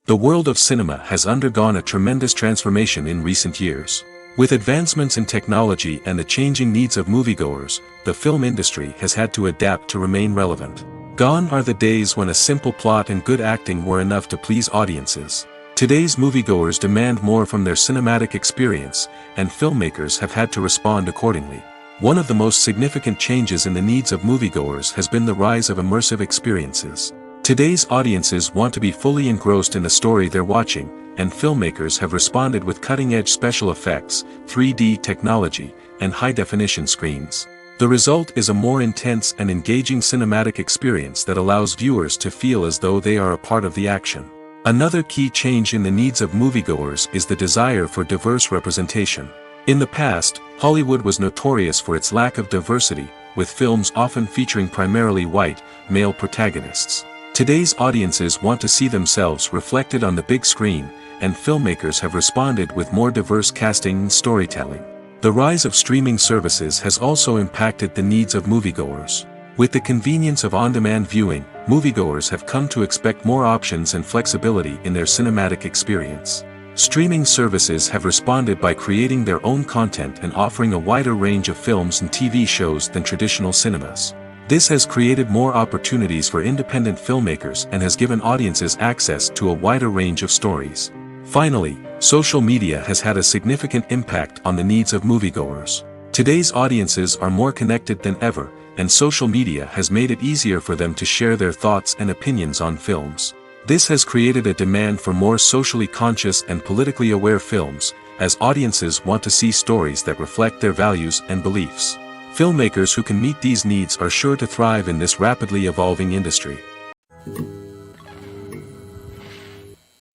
The world of cinema has undergone a tremendous transformation in recent years. With advancements in technology and the changing needs of moviegoers, the film industry has had to adapt to remain relevant. Gone are the days when a simple plot and good acting were enough to please audiences. Today's moviegoers demand more from their cinematic experience, and filmmakers have had to respond accordingly. One of the most significant changes in the needs of moviegoers has been the rise of immersive experiences. Today's audiences want to be fully engrossed in the story they're watching, and filmmakers have responded with cutting-edge special effects, 3D technology, and high-definition screens. The result is a more intense and engaging cinematic experience that allows viewers to feel as though they are a part of the action. Another key change in the needs of moviegoers is the desire for diverse representation. In the past, Hollywood was notorious for its lack of diversity, with films often featuring primarily white, male protagonists. Today's audiences want to see themselves reflected on the big screen, and filmmakers have responded with more diverse casting and storytelling. The rise of streaming services has also impacted the needs of moviegoers. With the convenience of on-demand viewing, moviegoers have come to expect more options and flexibility in their cinematic experience. Streaming services have responded by creating their own content and offering a wider range of films and TV shows than traditional cinemas. This has created more opportunities for independent filmmakers and has given audiences access to a wider range of stories. Finally, social media has had a significant impact on the needs of moviegoers. Today's audiences are more connected than ever, and social media has made it easier for them to share their thoughts and opinions on films. This has created a demand for more socially conscious and politically aware films, as audiences want to see stories that reflect their values and beliefs. Filmmakers who can meet these needs are sure to thrive in this rapidly evolving industry.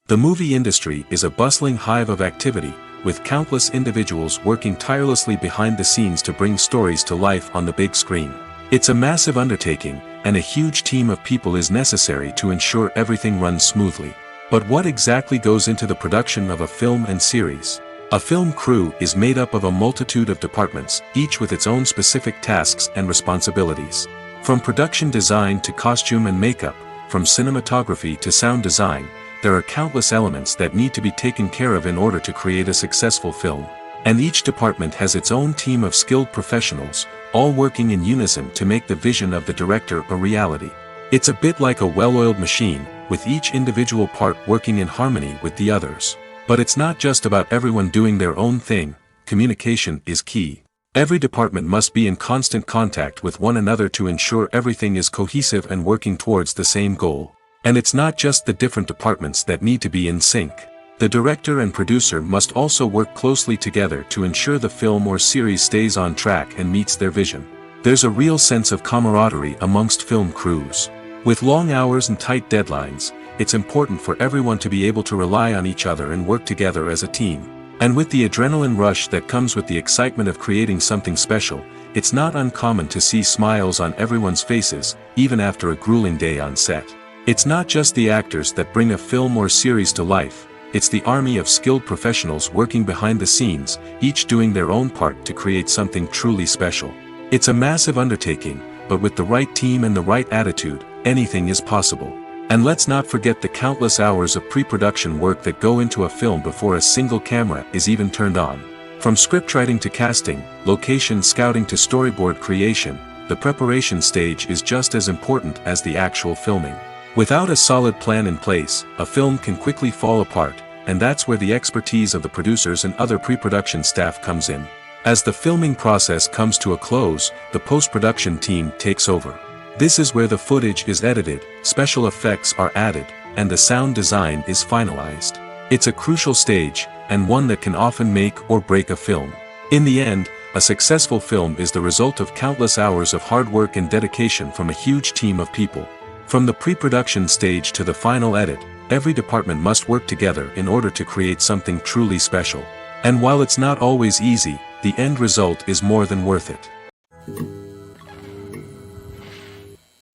The movie industry is a bustling hive of activity, with countless individuals working tirelessly behind the scenes to bring stories to life on the big screen. It's a massive undertaking, and a huge team of people is necessary to ensure everything runs smoothly. But what exactly goes into the production of a film and series? A film crew is made up of a multitude of departments, each with its own specific tasks and responsibilities. From production design to costume and makeup, from cinematography to sound design, there are countless elements that need to be taken care of in order to create a successful film. And each department has its own team of skilled professionals, all working in unison to make the vision of the director a reality. It's a bit like a well-oiled machine, with each individual part working in harmony with the others. But it's not just about everyone doing their own thing. Communication is key. Every department must be in constant contact with one another to ensure everything is cohesive and working towards the same goal. And it's not just the different departments that need to be in sync. The director and producer must also work closely together to ensure the film or series stays on track and meets their vision. There's a real sense of camaraderie amongst film crews. With long hours and tight deadlines, it's important for everyone to be able to rely on each other and work together as a team. And with the adrenaline rush that comes with the excitement of creating something special, it's not uncommon to see smiles on everyone's faces, even after a grueling day on set. It's not just the actors that bring a film or series to life, it's the army of skilled professionals working behind the scenes, each doing their own part to create something truly special. It's a massive undertaking, but with the right team and the right attitude, anything is possible. And let's not forget the countless hours of pre-production work that go into a film before a single camera is even turned on. From scriptwriting to casting, location scouting to storyboard creation, the preparation stage is just as important as the actual filming. Without a solid plan in place, a film can quickly fall apart, and that's where the expertise of the producers and other pre-production staff comes in. As the filming process comes to a close, the post-production team takes over. This is where the footage is edited, special effects are added, and the sound design is finalized. It's a crucial stage, and one that can often make or break a film. In the end, a successful film is the result of countless hours of hard work and dedication from a huge team of people. From the pre-production stage to the final edit, every department must work together in order to create something truly special. And while it's not always easy, the end result is more than worth it.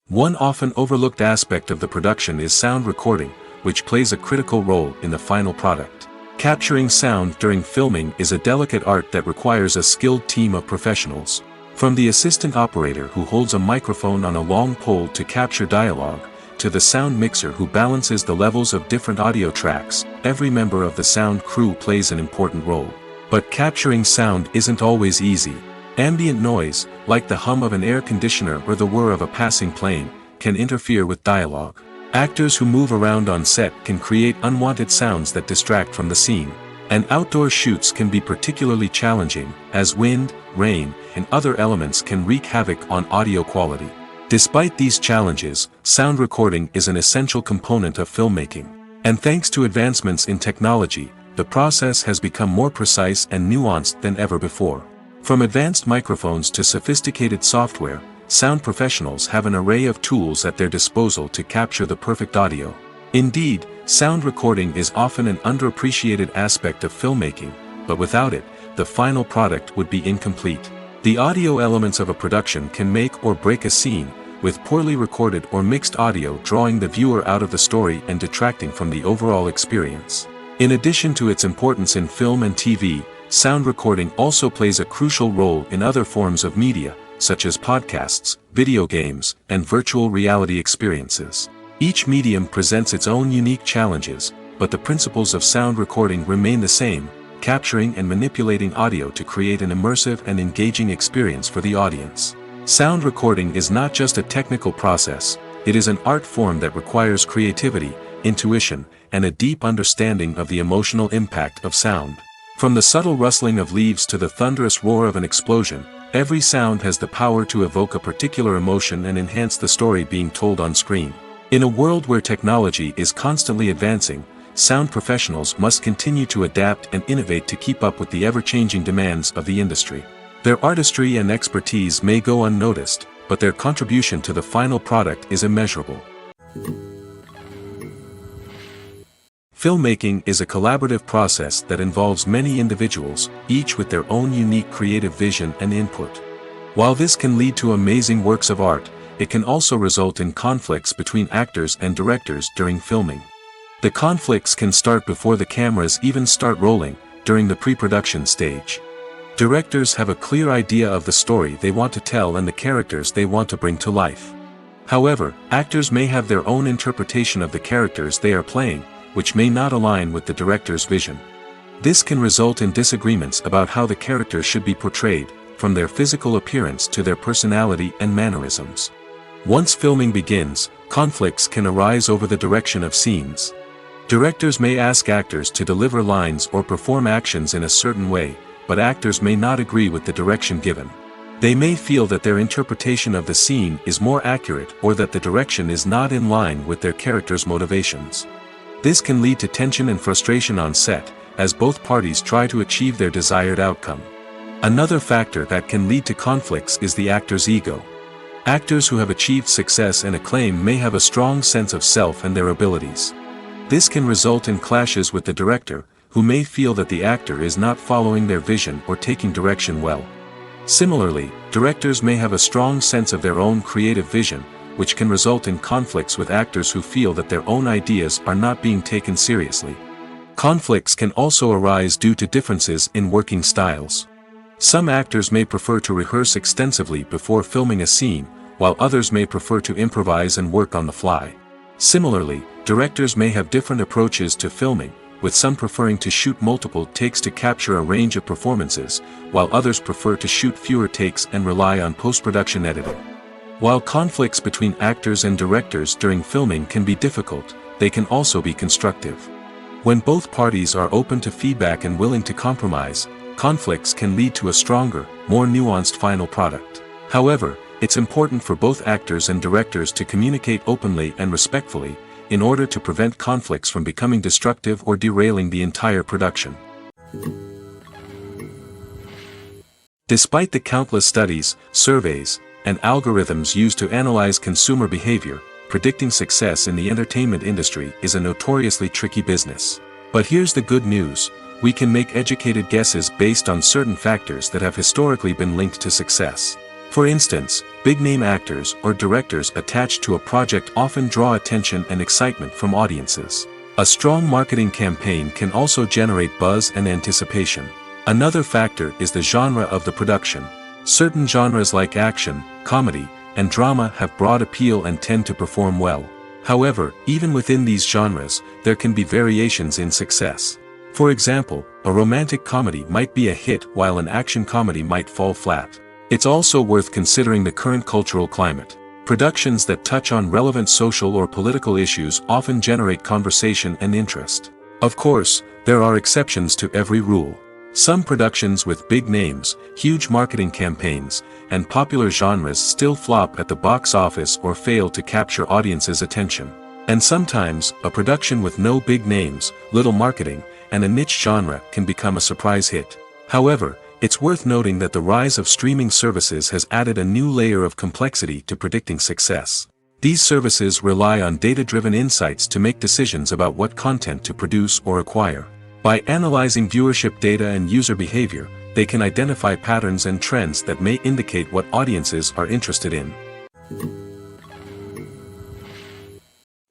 One often overlooked aspect of the production is sound recording, which plays a critical role in the final product. Capturing sound during filming is a delicate art that requires a skilled team of professionals. From the assistant operator who holds a microphone on a long pole to capture dialogue, to the sound mixer who balances the levels of different audio tracks, every member of the sound crew plays an important role. But capturing sound isn't always easy. Ambient noise, like the hum of an air conditioner or the whir of a passing plane, can interfere with dialogue. Actors who move around on set can create unwanted sounds that distract from the scene. And outdoor shoots can be particularly challenging, as wind, rain, and other elements can wreak havoc on audio quality. Despite these challenges, sound recording is an essential component of filmmaking. And thanks to advancements in technology, the process has become more precise and nuanced than ever before. From advanced microphones to sophisticated software, sound professionals have an array of tools at their disposal to capture the perfect audio. Indeed, sound recording is often an underappreciated aspect of filmmaking, but without it, the final product would be incomplete. The audio elements of a production can make or break a scene, with poorly recorded or mixed audio drawing the viewer out of the story and detracting from the overall experience. In addition to its importance in film and TV, sound recording also plays a crucial role in other forms of media, such as podcasts, video games, and virtual reality experiences. Each medium presents its own unique challenges, but the principles of sound recording remain the same, capturing and manipulating audio to create an immersive and engaging experience for the audience. Sound recording is not just a technical process, it is an art form that requires creativity, intuition, and a deep understanding of the emotional impact of sound. From the subtle rustling of leaves to the thunderous roar of an explosion, every sound has the power to evoke a particular emotion and enhance the story being told on screen. In a world where technology is constantly advancing, sound professionals must continue to adapt and innovate to keep up with the ever-changing demands of the industry. Their artistry and expertise may go unnoticed, but their contribution to the final product is immeasurable. Filmmaking is a collaborative process that involves many individuals, each with their own unique creative vision and input. While this can lead to amazing works of art, it can also result in conflicts between actors and directors during filming. The conflicts can start before the cameras even start rolling, during the pre-production stage. Directors have a clear idea of the story they want to tell and the characters they want to bring to life. However, actors may have their own interpretation of the characters they are playing, which may not align with the director's vision. This can result in disagreements about how the characters should be portrayed, from their physical appearance to their personality and mannerisms. Once filming begins, conflicts can arise over the direction of scenes. Directors may ask actors to deliver lines or perform actions in a certain way, but actors may not agree with the direction given. They may feel that their interpretation of the scene is more accurate or that the direction is not in line with their character's motivations. This can lead to tension and frustration on set, as both parties try to achieve their desired outcome. Another factor that can lead to conflicts is the actor's ego. Actors who have achieved success and acclaim may have a strong sense of self and their abilities. This can result in clashes with the director, who may feel that the actor is not following their vision or taking direction well. Similarly, directors may have a strong sense of their own creative vision, which can result in conflicts with actors who feel that their own ideas are not being taken seriously. Conflicts can also arise due to differences in working styles. Some actors may prefer to rehearse extensively before filming a scene, while others may prefer to improvise and work on the fly. Similarly, directors may have different approaches to filming, with some preferring to shoot multiple takes to capture a range of performances, while others prefer to shoot fewer takes and rely on post-production editing. While conflicts between actors and directors during filming can be difficult, they can also be constructive. When both parties are open to feedback and willing to compromise, conflicts can lead to a stronger, more nuanced final product. However, it's important for both actors and directors to communicate openly and respectfully, in order to prevent conflicts from becoming destructive or derailing the entire production. Despite the countless studies, surveys, and algorithms used to analyze consumer behavior, predicting success in the entertainment industry is a notoriously tricky business. But here's the good news: we can make educated guesses based on certain factors that have historically been linked to success. For instance, big-name actors or directors attached to a project often draw attention and excitement from audiences. A strong marketing campaign can also generate buzz and anticipation. Another factor is the genre of the production. Certain genres like action, comedy, and drama have broad appeal and tend to perform well. However, even within these genres, there can be variations in success. For example, a romantic comedy might be a hit while an action comedy might fall flat. It's also worth considering the current cultural climate. Productions that touch on relevant social or political issues often generate conversation and interest. Of course, there are exceptions to every rule. Some productions with big names, huge marketing campaigns, and popular genres still flop at the box office or fail to capture audiences' attention. And sometimes, a production with no big names, little marketing, and a niche genre can become a surprise hit. However, it's worth noting that the rise of streaming services has added a new layer of complexity to predicting success. These services rely on data-driven insights to make decisions about what content to produce or acquire. By analyzing viewership data and user behavior, they can identify patterns and trends that may indicate what audiences are interested in.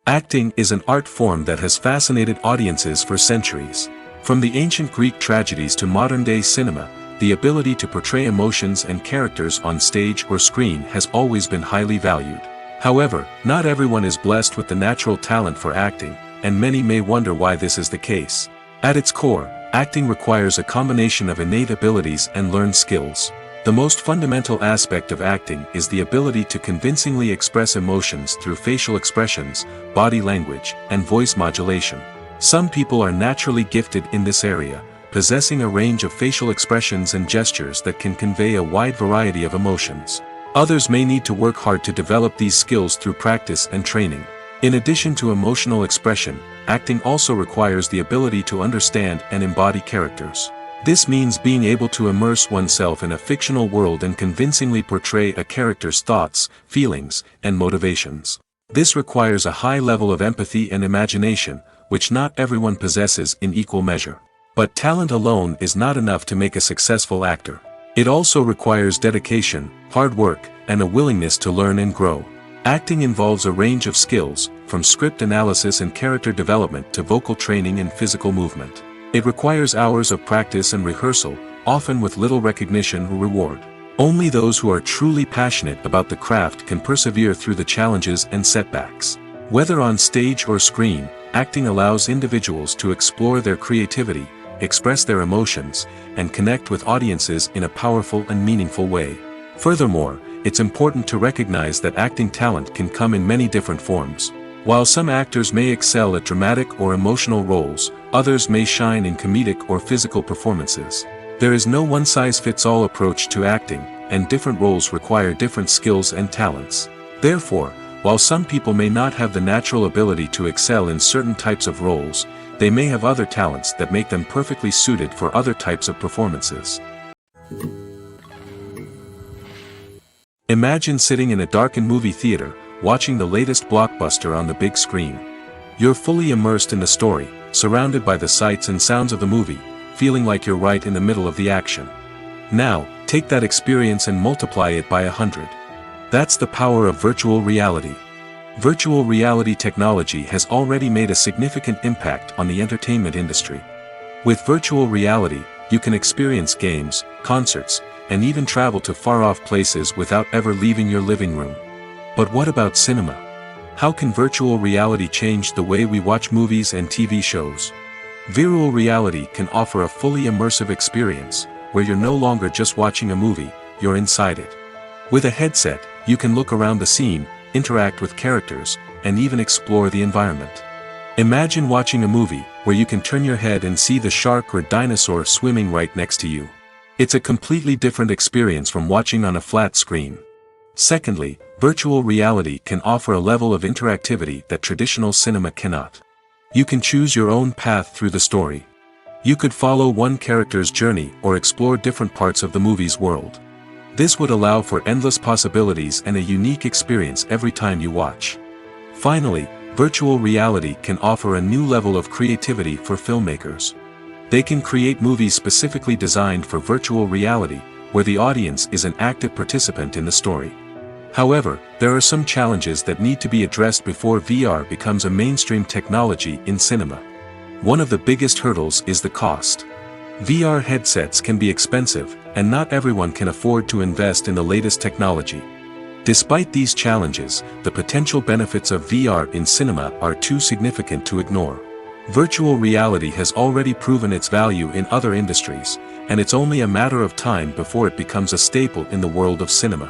Acting is an art form that has fascinated audiences for centuries. From the ancient Greek tragedies to modern-day cinema, the ability to portray emotions and characters on stage or screen has always been highly valued. However, not everyone is blessed with the natural talent for acting, and many may wonder why this is the case. At its core, acting requires a combination of innate abilities and learned skills. The most fundamental aspect of acting is the ability to convincingly express emotions through facial expressions, body language, and voice modulation. Some people are naturally gifted in this area, possessing a range of facial expressions and gestures that can convey a wide variety of emotions. Others may need to work hard to develop these skills through practice and training. In addition to emotional expression, acting also requires the ability to understand and embody characters. This means being able to immerse oneself in a fictional world and convincingly portray a character's thoughts, feelings, and motivations. This requires a high level of empathy and imagination, which not everyone possesses in equal measure. But talent alone is not enough to make a successful actor. It also requires dedication, hard work, and a willingness to learn and grow. Acting involves a range of skills, from script analysis and character development to vocal training and physical movement. It requires hours of practice and rehearsal, often with little recognition or reward. Only those who are truly passionate about the craft can persevere through the challenges and setbacks. Whether on stage or screen, acting allows individuals to explore their creativity, express their emotions, and connect with audiences in a powerful and meaningful way. Furthermore, it's important to recognize that acting talent can come in many different forms. While some actors may excel at dramatic or emotional roles, others may shine in comedic or physical performances. There is no one-size-fits-all approach to acting, and different roles require different skills and talents. Therefore, while some people may not have the natural ability to excel in certain types of roles, they may have other talents that make them perfectly suited for other types of performances. Imagine sitting in a darkened movie theater, watching the latest blockbuster on the big screen. You're fully immersed in the story, surrounded by the sights and sounds of the movie, feeling like you're right in the middle of the action. Now, take that experience and multiply it by 100. That's the power of virtual reality. Virtual reality technology has already made a significant impact on the entertainment industry. With virtual reality, you can experience games, concerts, and even travel to far-off places without ever leaving your living room. But what about cinema? How can virtual reality change the way we watch movies and TV shows? Virtual reality can offer a fully immersive experience, where you're no longer just watching a movie, you're inside it. With a headset, you can look around the scene, interact with characters, and even explore the environment. Imagine watching a movie, where you can turn your head and see the shark or dinosaur swimming right next to you. It's a completely different experience from watching on a flat screen. Secondly, virtual reality can offer a level of interactivity that traditional cinema cannot. You can choose your own path through the story. You could follow one character's journey or explore different parts of the movie's world. This would allow for endless possibilities and a unique experience every time you watch. Finally, virtual reality can offer a new level of creativity for filmmakers. They can create movies specifically designed for virtual reality, where the audience is an active participant in the story. However, there are some challenges that need to be addressed before VR becomes a mainstream technology in cinema. One of the biggest hurdles is the cost. VR headsets can be expensive, and not everyone can afford to invest in the latest technology. Despite these challenges, the potential benefits of VR in cinema are too significant to ignore. Virtual reality has already proven its value in other industries, and it's only a matter of time before it becomes a staple in the world of cinema.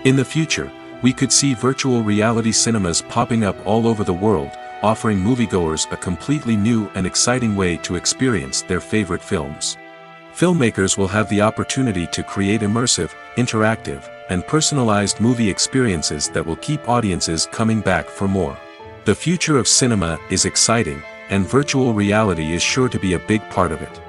In the future, we could see virtual reality cinemas popping up all over the world, offering moviegoers a completely new and exciting way to experience their favorite films. Filmmakers will have the opportunity to create immersive, interactive, and personalized movie experiences that will keep audiences coming back for more. The future of cinema is exciting, and virtual reality is sure to be a big part of it.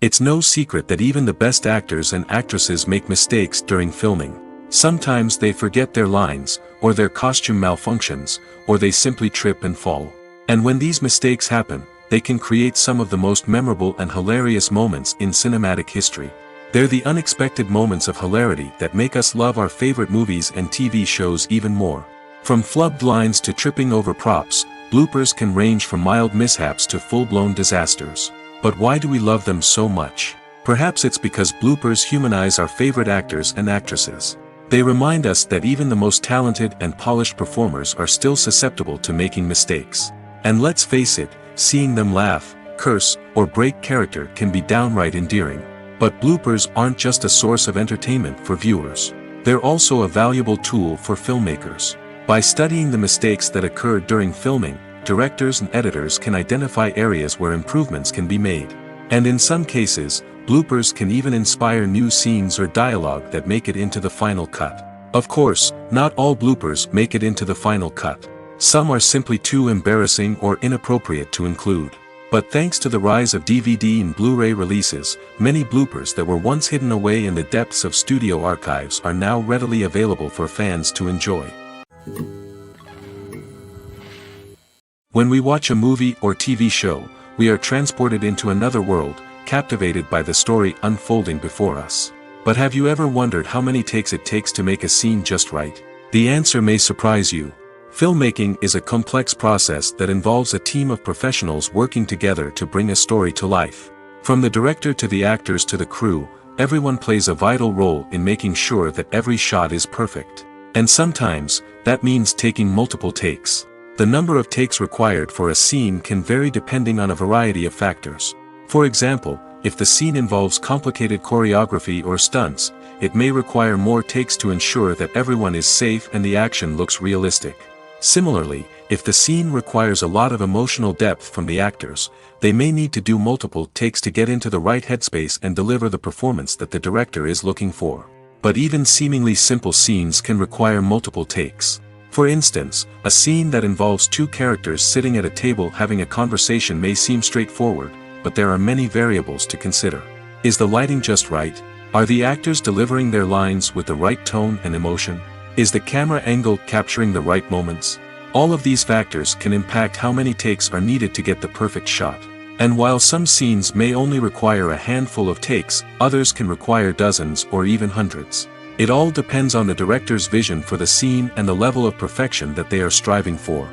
It's no secret that even the best actors and actresses make mistakes during filming. Sometimes they forget their lines, or their costume malfunctions, or they simply trip and fall. And when these mistakes happen, they can create some of the most memorable and hilarious moments in cinematic history. They're the unexpected moments of hilarity that make us love our favorite movies and TV shows even more. From flubbed lines to tripping over props, bloopers can range from mild mishaps to full-blown disasters. But why do we love them so much? Perhaps it's because bloopers humanize our favorite actors and actresses. They remind us that even the most talented and polished performers are still susceptible to making mistakes. And let's face it, seeing them laugh, curse, or break character can be downright endearing. But bloopers aren't just a source of entertainment for viewers. They're also a valuable tool for filmmakers. By studying the mistakes that occurred during filming, directors and editors can identify areas where improvements can be made. And in some cases, bloopers can even inspire new scenes or dialogue that make it into the final cut. Of course, not all bloopers make it into the final cut. Some are simply too embarrassing or inappropriate to include. But thanks to the rise of DVD and Blu-ray releases, many bloopers that were once hidden away in the depths of studio archives are now readily available for fans to enjoy. When we watch a movie or TV show, we are transported into another world, captivated by the story unfolding before us. But have you ever wondered how many takes it takes to make a scene just right? The answer may surprise you. Filmmaking is a complex process that involves a team of professionals working together to bring a story to life. From the director to the actors to the crew, everyone plays a vital role in making sure that every shot is perfect. And sometimes, that means taking multiple takes. The number of takes required for a scene can vary depending on a variety of factors. For example, if the scene involves complicated choreography or stunts, it may require more takes to ensure that everyone is safe and the action looks realistic. Similarly, if the scene requires a lot of emotional depth from the actors, they may need to do multiple takes to get into the right headspace and deliver the performance that the director is looking for. But even seemingly simple scenes can require multiple takes. For instance, a scene that involves two characters sitting at a table having a conversation may seem straightforward, but there are many variables to consider. Is the lighting just right? Are the actors delivering their lines with the right tone and emotion? Is the camera angle capturing the right moments? All of these factors can impact how many takes are needed to get the perfect shot. And while some scenes may only require a handful of takes, others can require dozens or even hundreds. It all depends on the director's vision for the scene and the level of perfection that they are striving for.